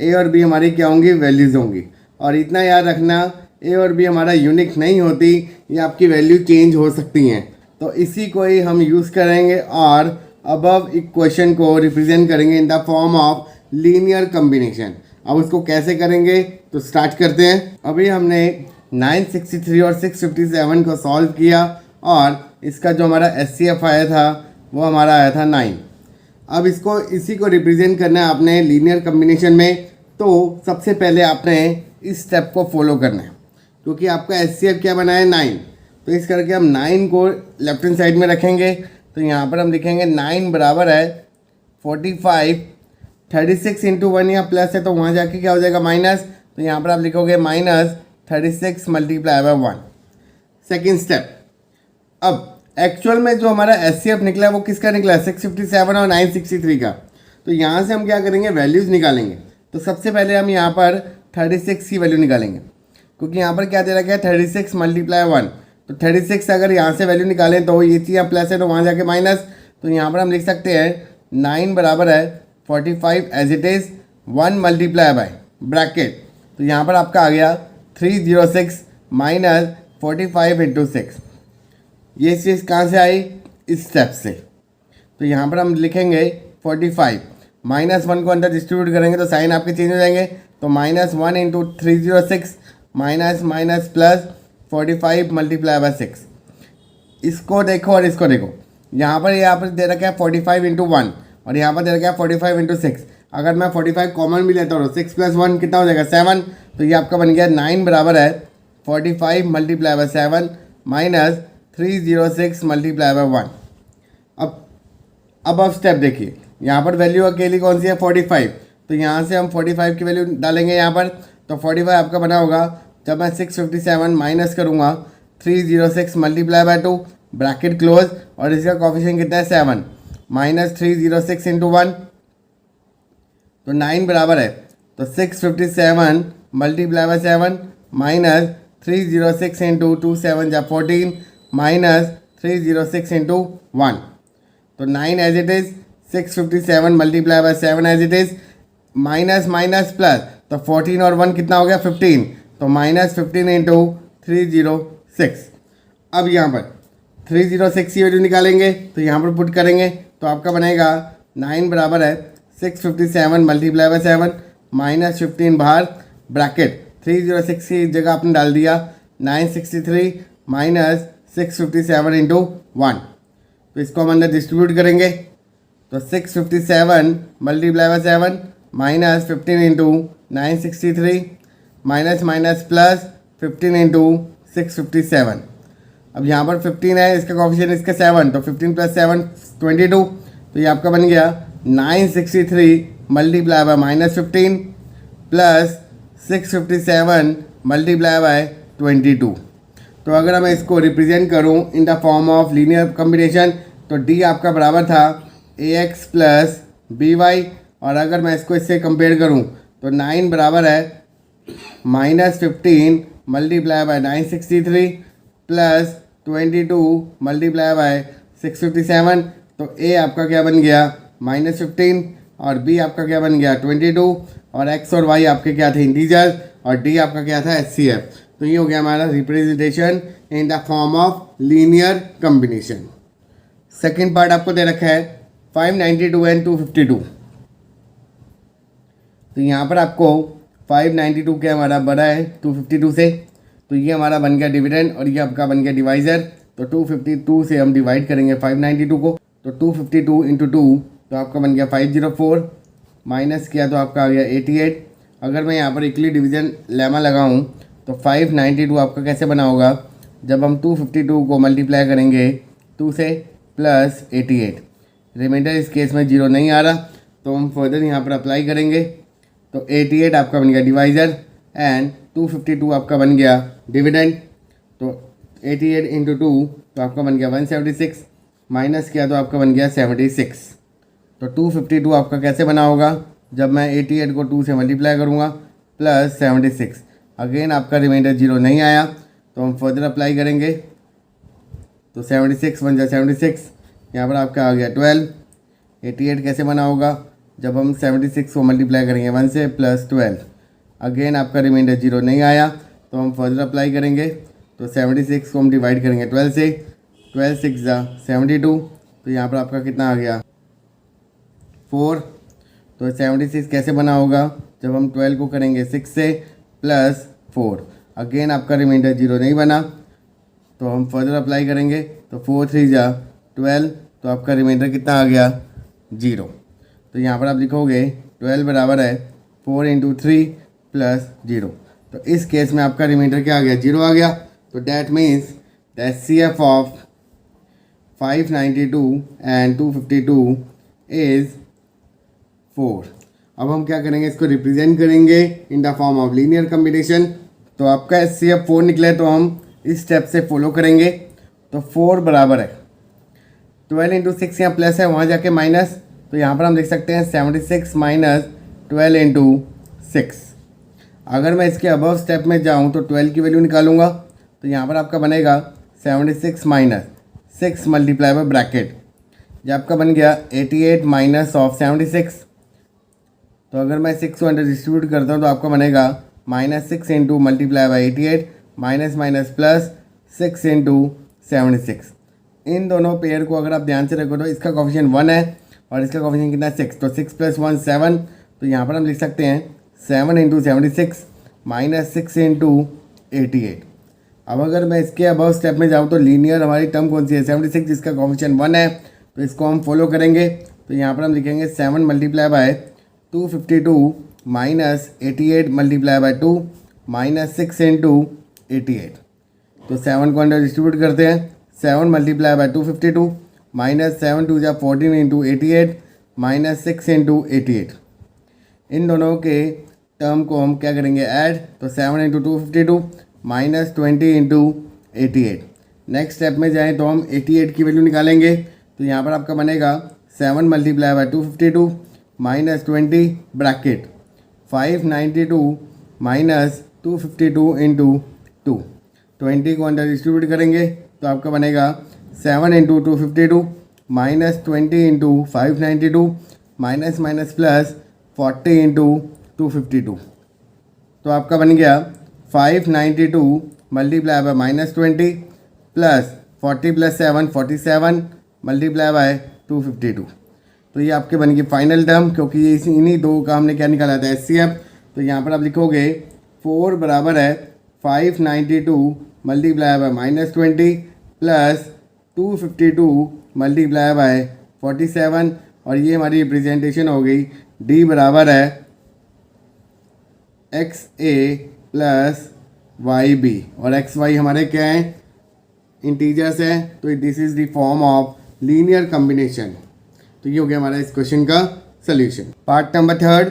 ए और बी हमारी क्या होंगी, वैल्यूज़ होंगी। और इतना याद रखना, ए और बी हमारा यूनिक नहीं होती, ये आपकी वैल्यू चेंज हो सकती हैं। तो इसी को ही हम यूज़ करेंगे और अबव इक्वेशन को रिप्रेजेंट करेंगे in the form of linear combination. अब उसको कैसे करेंगे, तो स्टार्ट करते हैं। अभी हमने 963 और 657 को सॉल्व किया और इसका जो हमारा HCF आया था वो हमारा आया था 9। अब इसको इसी को रिप्रेजेंट करना है आपने लीनियर कम्बिनेशन में। तो सबसे पहले आपने इस स्टेप को फॉलो करना है, क्योंकि आपका HCF क्या बना है, 9। तो इस करके हम 9 को लेफ्ट हैंड साइड में रखेंगे। तो यहाँ पर हम लिखेंगे 9 बराबर है 45, 36 इंटू 1 यहाँ प्लस है तो वहाँ जाके क्या हो जाएगा, माइनस। तो यहाँ पर आप लिखोगे -36 मल्टीप्लाई बाय 1। सेकेंड स्टेप, अब एक्चुअल में जो हमारा HCF निकला है वो किसका निकला है, 657 और 963 का। तो यहाँ से हम क्या करेंगे, वैल्यूज़ निकालेंगे। तो सबसे पहले हम यहाँ पर 36 की वैल्यू निकालेंगे, क्योंकि यहाँ पर क्या दे रखा है, 36 मल्टीप्लाई 1। तो 36 अगर यहाँ से वैल्यू निकालें तो ये चीज़ यहाँ प्लस है तो वहाँ जाके माइनस। तो यहाँ पर हम लिख सकते हैं 9 बराबर है 45 as it is 1 multiply by bracket. तो यहाँ पर आपका आ गया 306 माइनस 45 इंटू 6। ये चीज़ कहाँ से आई, इस स्टेप से। तो यहाँ पर हम लिखेंगे 45 -1 को अंदर डिस्ट्रीब्यूट करेंगे तो साइन आपके चेंज हो जाएंगे। तो -1 into 306 minus minus plus 45 multiply by 6। इसको देखो और इसको देखो, यहाँ पर दे रखा है 45 इंटू 1 और यहाँ पर दे रखा है 45 इंटू 6। अगर मैं 45 कॉमन भी लेता हूँ 6 + 1 कितना हो जाएगा, 7। तो ये आपका बन गया 9 बराबर है 45 multiply by 7 minus 306 multiply by 1। अब स्टेप देखिए, यहाँ पर वैल्यू अकेली कौन सी है, 45। तो यहाँ से हम 45 की वैल्यू डालेंगे यहाँ पर। तो 45 आपका बना होगा, जब मैं 657 माइनस करूँगा 306 मल्टीप्लाई बाय 2 ब्रैकेट क्लोज, और इसका कॉफिशिएंट कितना है, 7 माइनस 306 इंटू 1। तो 9 बराबर है, तो 657 मल्टीप्लाई बाय 7 माइनस 306 इंटू 2 7 जा 14 माइनस 306 इंटू 1। तो 9 as it is, 657 multiply by 7 as it is, minus minus plus, तो 14 और 1 कितना हो गया, 15। तो -15 इंटू 306। अब यहाँ पर 306 की वैल्यू निकालेंगे तो यहाँ पर पुट करेंगे तो आपका बनेगा 9 बराबर है 657 मल्टीप्लाई बाय 7 माइनस 15 बाहर ब्रैकेट 306 की जगह आपने डाल दिया 963 माइनस 657 इंटू 1। तो इसको हम अंदर डिस्ट्रीब्यूट करेंगे तो 657 multiply by 7 minus 15 into 963 minus minus plus 15 into 657। अब यहाँ पर 15 है, इसका कॉफिशिएंट इसका 7, तो 15 + 7 22। तो ये आपका बन गया 963 multiply by -15 plus 657 multiply bye 22। तो अगर मैं इसको रिप्रेजेंट करूँ इन the form of linear combination तो डी आपका बराबर था AX + BY, और अगर मैं इसको इससे कंपेयर करूँ तो 9 बराबर है -15 multiply by 963 plus 22 multiply by 657। तो A आपका क्या बन गया, -15, और B आपका क्या बन गया, 22, और X और Y आपके क्या थे, इंटीजर, और D आपका क्या था, HCF। तो ये हो गया हमारा representation in the form of linear combination. Second part आपको दे रखा है 592 एंड 252। तो यहाँ पर आपको 592 क्या हमारा बड़ा है 252 से, तो ये हमारा बन गया डिविडेंड और ये आपका बन गया डिवाइज़र। तो 252 से हम डिवाइड करेंगे 592 को, तो 252 इंटू 2 तो आपका बन गया 504, माइनस किया तो आपका आ गया 88। अगर मैं यहाँ पर इक्वली डिवीजन लेमा लगाऊँ तो 592 आपका कैसे बना होगा, जब हम 252 को मल्टीप्लाई करेंगे 2 से प्लस 88। रिमाइंडर इस केस में 0 नहीं आ रहा तो हम फर्दर यहाँ पर अप्लाई करेंगे। तो 88 आपका बन गया डिवाइज़र एंड 252 आपका बन गया डिविडेंड। तो 88 इंटू 2 तो आपका बन गया 176, माइनस किया तो आपका बन गया 76। तो 252 आपका कैसे बना होगा, जब मैं 88 को 2 से मल्टीप्लाई करूँगा प्लस 76। अगेन आपका रिमाइंडर 0 नहीं आया तो हम फर्दर अप्लाई करेंगे। तो 76 बन जाए 76 यहाँ पर आपका आ गया 12। 88 कैसे बना होगा, जब हम 76 को मल्टीप्लाई करेंगे 1 से प्लस 12। अगेन आपका रिमाइंडर 0 नहीं आया तो हम फर्दर अप्लाई करेंगे। तो 76 को हम डिवाइड करेंगे 12 से, 12 6 जा 72। तो यहाँ पर आपका कितना आ गया 4। तो 76 कैसे बना होगा, जब हम 12 को करेंगे 6 से प्लस 4। अगेन आपका रिमाइंडर 0 नहीं बना तो हम फर्दर अप्लाई करेंगे। तो 4 3 जा 12। तो आपका रिमाइंडर कितना आ गया 0। तो यहाँ पर आप लिखोगे 12 बराबर है 4 इंटू 3 प्लस 0। तो इस केस में आपका रिमाइंडर क्या आ गया 0 आ गया। तो that means the HCF of 592 and 252 is 4। अब हम क्या करेंगे, इसको रिप्रेजेंट करेंगे in the form of linear combination. तो आपका HCF 4 निकले तो हम इस स्टेप से फॉलो करेंगे। तो 4 बराबर है 12 इंटू 6, यहाँ प्लस है वहाँ जाके माइनस। तो यहाँ पर हम लिख सकते हैं 76 माइनस 12 इंटू 6। अगर मैं इसके अबव स्टेप में जाऊँ तो 12 की वैल्यू निकालूंगा। तो यहाँ पर आपका बनेगा 76 माइनस 6 मल्टीप्लाई बाय ब्रैकेट, ये आपका बन गया 88 माइनस ऑफ 76। तो अगर मैं 6 को अंडर डिस्ट्रीब्यूट करता हूँ तो आपका बनेगा -6 into multiply by 88 minus minus plus 6 into 76। इन दोनों पेयर को अगर आप ध्यान से रखो तो इसका कोफिशिएंट 1 है और इसका कोफिशिएंट कितना 6। तो 6 + 1 7। तो यहाँ पर हम लिख सकते हैं 7 इंटू 76 माइनस 6 इंटू 88। अब अगर मैं इसके अबव स्टेप में जाऊँ तो लीनियर हमारी टर्म कौन सी है 76, जिसका कोफिशिएंट 1 है। तो इसको हम फॉलो करेंगे। तो यहाँ पर हम लिखेंगे 7 multiply by 252 minus 88 multiply by 2 minus 6 into 88। तो 7 को अंडर डिस्ट्रीब्यूट करते हैं। 7 मल्टीप्लाई बाय 252 माइनस 7 2 जा 14 इंटू 88 माइनस 6 इंटू 88। इन दोनों के टर्म को हम क्या करेंगे ऐड। तो 7 into 252 minus 20 into 88। Next step में जाएँ तो हम 88 की वैल्यू निकालेंगे। तो यहाँ पर आपका बनेगा 7 multiply by 252 minus 20 bracket 592 minus 252 into 2। 20 को अंडर डिस्ट्रीब्यूट करेंगे तो आपका बनेगा 7 into 252 minus 20 into 592 minus minus plus 40 into 252। तो आपका बन गया 592 multiply by -20 plus 40 plus 7 47 multiply by 252। तो ये आपके बन गई फाइनल टर्म, क्योंकि ये इन्हीं दो का हमने क्या निकाला था HCF। तो यहाँ पर आप लिखोगे 4 बराबर है 592 multiply by -20 plus 252 multiply by 47। और ये हमारी रिप्रेजेंटेशन हो गई D बराबर है XA प्लस YB। और XY हमारे क्या हैं इंटीजर्स हैं। तो this is the form of linear combination. तो ये हो गया हमारा इस क्वेश्चन का सॉल्यूशन। Part number 3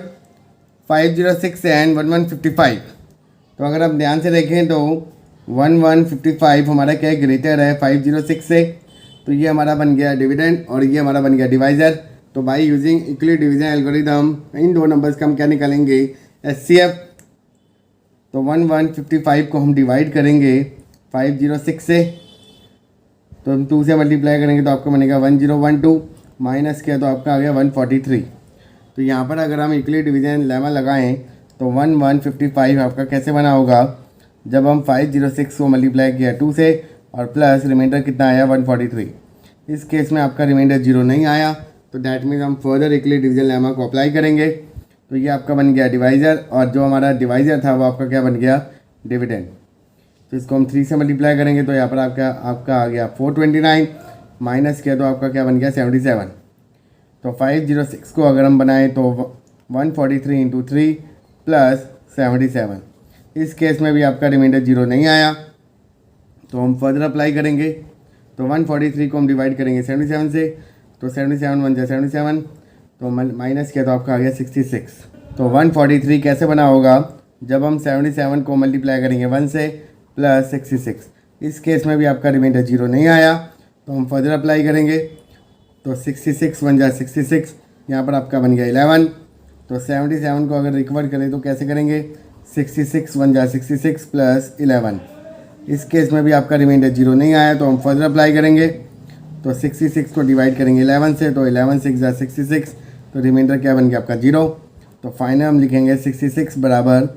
506 and 1155। तो अगर आप ध्यान से देखें तो 1155 हमारा क्या है ग्रेटर है 506 से। तो ये हमारा बन गया डिविडेंड और ये हमारा बन गया डिवाइज़र। तो by using equally division algorithm इन दो नंबर्स का हम क्या निकालेंगे HCF। तो 1155 को हम डिवाइड करेंगे 506 से। तो हम 2 से मल्टीप्लाई करेंगे तो आपका बनेगा 1012 माइनस किया तो आपका आ गया 143। तो यहाँ पर अगर हम इक्वली डिवीजन लेमा लगाएं तो 1155 आपका कैसे बना होगा, जब हम 506 को मल्टीप्लाई किया 2 से और प्लस रिमाइंडर कितना आया 143। इस केस में आपका रिमाइंडर 0 नहीं आया। तो डैट मीन्स हम फर्दर इक्वली डिवीजन लेमा को अप्लाई करेंगे। तो ये आपका बन गया डिवाइज़र और जो हमारा डिवाइज़र था वो आपका क्या बन गया डिविडेंड। तो इसको हम 3 से मल्टीप्लाई करेंगे तो यहाँ पर आपका आ गया 429 माइनस किया तो आपका क्या बन गया 77। तो 506 को अगर हम बनाएं तो 143 इंटू 3 प्लस 77। इस केस में भी आपका रिमाइंडर 0 नहीं आया तो हम फर्दर अप्लाई करेंगे। तो 143 को हम डिवाइड करेंगे 77 से। तो 77 बन जाए 77। तो माइनस किया तो आपका आ गया 66। तो 143 कैसे बना होगा, जब हम 77 को मल्टीप्लाई करेंगे 1 से प्लस 66। इस केस में भी आपका रिमाइंडर 0 नहीं आया तो हम फर्दर अप्लाई करेंगे। तो 66 बन जाए 66। यहाँ पर आपका बन गया 11। तो 77 को अगर रिकवर करें तो कैसे करेंगे 66 बन जाए 66 प्लस 11। इस केस में भी आपका रिमाइंडर 0 नहीं आया तो हम फर्दर अप्लाई करेंगे। तो 66 को डिवाइड करेंगे 11 से, तो 11 6 जा 66, तो रिमाइंडर क्या बन गया आपका 0। तो फाइनल हम लिखेंगे 66 बराबर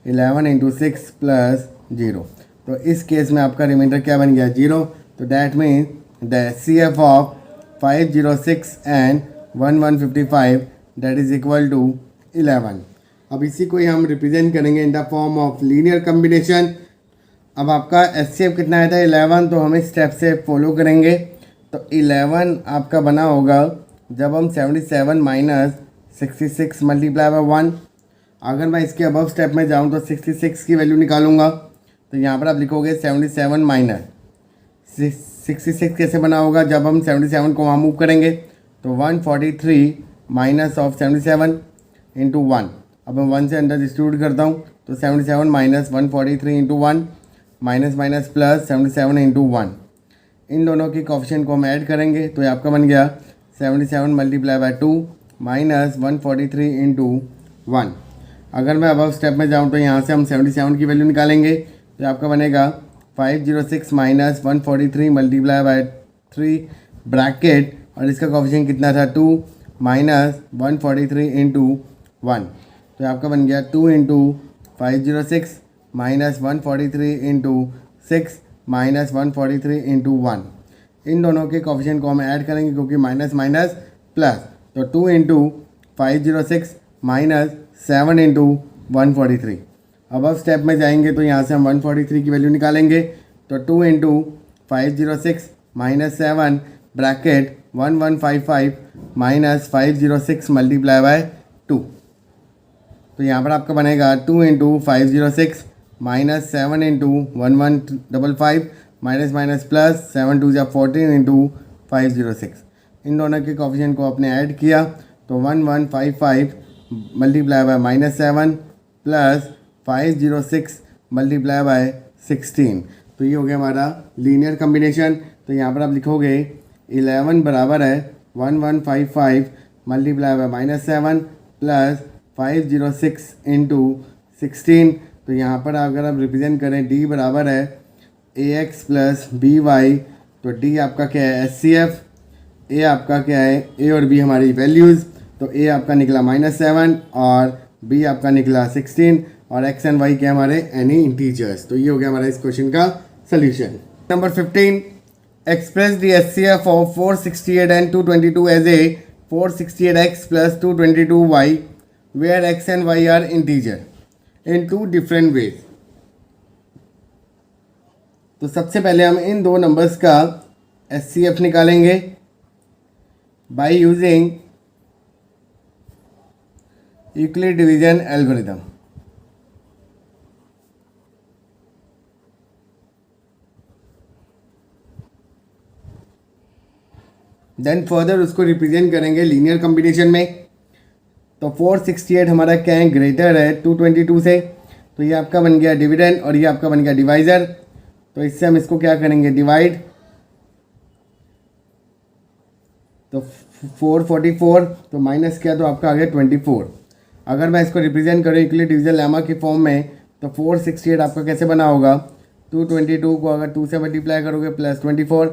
11 इंटू 6 प्लस 0। तो इस केस में आपका रिमाइंडर क्या बन गया 0। तो that means the HCF of 506 and 1155 that is equal to 11। अब इसी को ही हम रिप्रेजेंट करेंगे in the form of linear combination. अब आपका HCF कितना आया था 11, तो हम इस स्टेप से फॉलो करेंगे। तो 11 आपका बना होगा जब हम 77 माइनस 66 मल्टीप्लाई बाय 1। अगर मैं इसके अबव स्टेप में जाऊं तो 66 की वैल्यू निकालूंगा। तो यहाँ पर आप लिखोगे 77 माइनस 66 कैसे बना होगा जब हम 77 को वहाँ मूव करेंगे। तो 143 माइनस ऑफ 77 इंटू 1। अब मैं 1 से अंदर डिस्ट्रीब्यूट करता हूँ, तो 77 minus 143 into 1 minus minus plus 77 into 1। इन दोनों की कोफिशिएंट को हम ऐड करेंगे, तो ये आपका बन गया 77 मल्टीप्लाई बाय 2 माइनस 143 इंटू 1। अगर मैं अबव स्टेप में जाऊँ तो यहाँ से हम 77 की वैल्यू निकालेंगे, तो आपका बनेगा 506 माइनस 143 मल्टीप्लाई बाय 3 ब्रैकेट, और इसका कोफिशिएंट कितना था 2 माइनस 143 इंटू 1। तो आपका बन गया 2 into 506 minus 143 into 6 minus 143 into 1। इन दोनों के कोफिशिएंट को हम ऐड करेंगे क्योंकि माइनस माइनस प्लस। तो 2 इंटू 506 माइनस 7 इंटू 143। अब स्टेप में जाएंगे तो यहाँ से हम 143 की वैल्यू निकालेंगे। तो 2 into 506 minus 7 bracket 1155 minus 506 multiply by 2। तो यहाँ पर आपका बनेगा 2 into 506 minus 7 into 1155 minus minus plus 7 2 जा 14 इंटू 506। इन दोनों के कोफिशिएंट को आपने ऐड किया, तो 1155 multiply by minus 7 plus 506 multiply by 16। तो ये हो गया हमारा लीनियर कम्बिनेशन। तो यहाँ पर आप लिखोगे 11 बराबर है 1155 multiply by minus 7 plus 506 into 16। तो यहाँ पर अगर आप रिप्रेजेंट करें d बराबर है ax प्लस बी वाई, तो d आपका क्या है HCF, a आपका क्या है a और b हमारी वैल्यूज़। तो a आपका निकला -7 और b आपका निकला 16 और x एंड y के हमारे एनी इंटीजर्स। तो ये हो गया हमारा इस क्वेश्चन का solution. Number 15, express the HCF of 468 and 222 as a 468x plus 222y where x and y are integer in 2 different ways. तो सबसे पहले हम इन दो नंबर्स का HCF निकालेंगे by using Euclid division algorithm. Then further उसको रिप्रेजेंट करेंगे लीनियर कॉम्बिनेशन में। तो 468 हमारा क्या है ग्रेटर है 222 से, तो ये आपका बन गया डिविडेंड और ये आपका बन गया डिवाइज़र। तो इससे हम इसको क्या करेंगे डिवाइड। तो 444 तो माइनस क्या, तो आपका आ गया 24। अगर मैं इसको रिप्रेजेंट करूँ यूक्लिड डिवीजन लेमा की फॉर्म में, तो 468 आपका कैसे बना होगा 222 को अगर 2 से मल्टीप्लाई करोगे प्लस 24।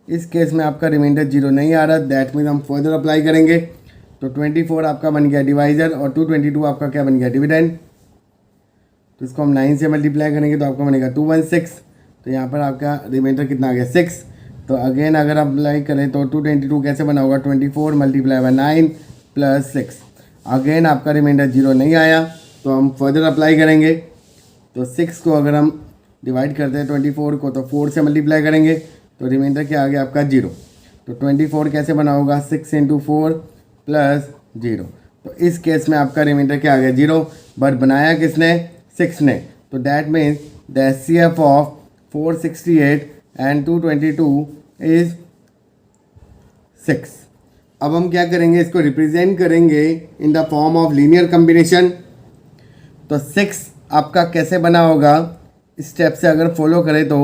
इस केस में आपका रिमाइंडर 0 नहीं आ रहा, दैट मीन्स हम फर्दर अप्लाई करेंगे। तो 24 आपका बन गया डिवाइज़र और 222 आपका क्या बन गया डिविडेंड। तो इसको हम 9 से मल्टीप्लाई करेंगे तो आपका बनेगा 216। तो यहाँ पर आपका रिमाइंडर कितना आ गया 6। तो अगेन अगर आप अप्लाई करें तो 222 कैसे बना होगा 24 मल्टीप्लाई बाय 9 प्लस 6। अगेन आपका रिमाइंडर 0 नहीं आया, तो हम फर्दर अप्लाई करेंगे। तो 6 को अगर हम डिवाइड करते हैं 24 को, तो 4 से मल्टीप्लाई करेंगे तो रिमाइंडर क्या आ गया आपका 0। तो 24 कैसे बना होगा 6 इंटू 4 प्लस 0। तो इस केस में आपका रिमाइंडर क्या आ गया 0, बट बनाया किसने 6 ने। तो that means the HCF of 468 and 222 is 6। अब हम क्या करेंगे इसको रिप्रेजेंट करेंगे in the form of linear combination. तो 6 आपका कैसे बना होगा स्टेप से अगर फॉलो करें तो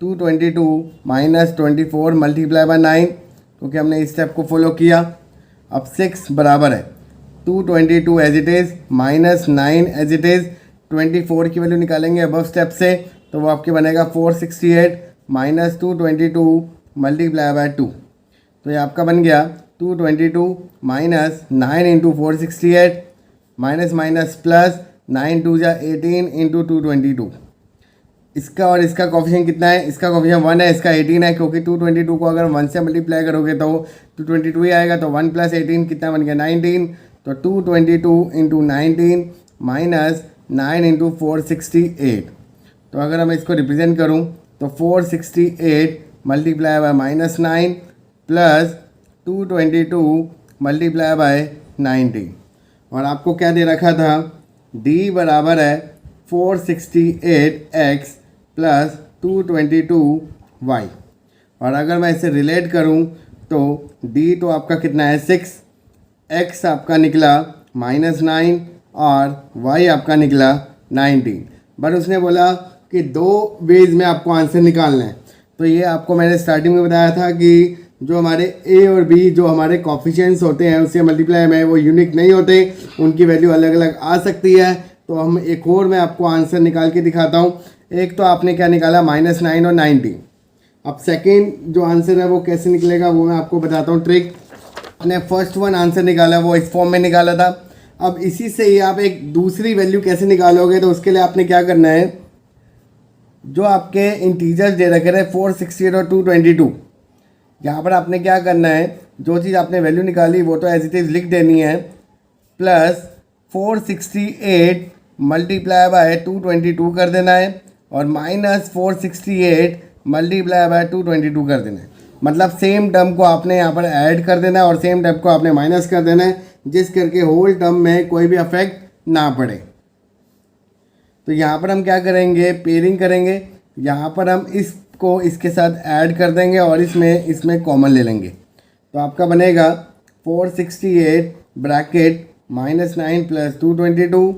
222 माइनस 24 मल्टीप्लाई बाय 9, क्योंकि हमने इस स्टेप को फॉलो किया। अब 6 बराबर है 222 as it is minus 9 as it is. 24 की वैल्यू निकालेंगे अबव स्टेप से, तो वो आपके बनेगा 468 माइनस 222 मल्टीप्लाई बाय 2। तो ये आपका बन गया 222 minus 9 into 468 minus minus plus 9 2 जा 18 इंटू 222। इसका और इसका कोफिशिएंट कितना है? इसका कोफिशिएंट 1 है, इसका 18 है, क्योंकि 222 को अगर 1 से मल्टीप्लाई करोगे तो 222 ही आएगा। तो 1 प्लस 18 कितना बन गया? 19। तो 222 इंटू 19 माइनस 9 इंटू 468। तो अगर मैं इसको रिप्रेजेंट करूँ तो 468 multiply by minus 9 plus 222 multiply by 90। और आपको क्या दे रखा था? d बराबर है 468x प्लस 222y। और अगर मैं इसे रिलेट करूं तो d तो आपका कितना है? 6, x आपका निकला -9 और y आपका निकला 19। बट उसने बोला कि 2 वेज में आपको आंसर निकालना है। तो ये आपको मैंने स्टार्टिंग में बताया था कि जो हमारे a और b जो हमारे कॉफिशिएंट्स होते हैं उससे मल्टीप्लाई में वो यूनिक नहीं होते, उनकी वैल्यू अलग अलग आ सकती है। तो हम एक और मैं आपको आंसर निकाल के दिखाता हूँ। एक तो आपने क्या निकाला? -9 और 90। अब सेकेंड जो आंसर है वो कैसे निकलेगा वो मैं आपको बताता हूँ ट्रिक। आपने फर्स्ट वन आंसर निकाला वो इस फॉर्म में निकाला था। अब इसी से ही आप एक दूसरी वैल्यू कैसे निकालोगे? तो उसके लिए आपने क्या करना है, जो आपके इंटीजर्स दे रखे थे 468 और 222, यहाँ पर आपने क्या करना है, जो चीज़ आपने वैल्यू निकाली वो तो एज इट इज़ लिख देनी है, प्लस 468 मल्टीप्लाई बाय 222 कर देना है और माइनस 468 मल्टीप्लाई बाय 222 कर देना है। मतलब सेम टर्म को आपने यहाँ पर ऐड कर देना है और सेम टर्म को आपने माइनस कर देना है, जिस करके होल टर्म में कोई भी अफेक्ट ना पड़े। तो यहाँ पर हम क्या करेंगे? पेयरिंग करेंगे। यहाँ पर हम इसको इसके साथ ऐड कर देंगे और इसमें कॉमन ले लेंगे। तो आपका बनेगा 468 ब्रैकेट -9 प्लस 222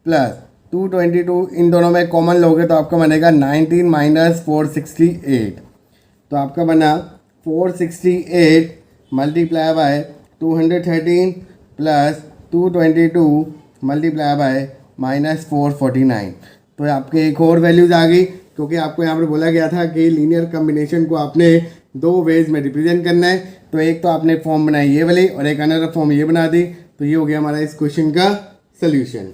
प्लस 222, इन दोनों में कॉमन लोगे तो आपका बनेगा 19 माइनस 468। तो आपका बना 468 multiply by 213 plus 222 multiply by -449। तो आपके एक और वैल्यूज़ आ गई, क्योंकि आपको यहाँ पर बोला गया था कि लीनियर कम्बिनेशन को आपने 2 वेज में रिप्रेजेंट करना है। तो एक तो आपने फॉर्म बनाई ये वाली और एक अनदर फॉर्म ये बना दी। तो ये हो गया हमारा इस क्वेश्चन का सल्यूशन।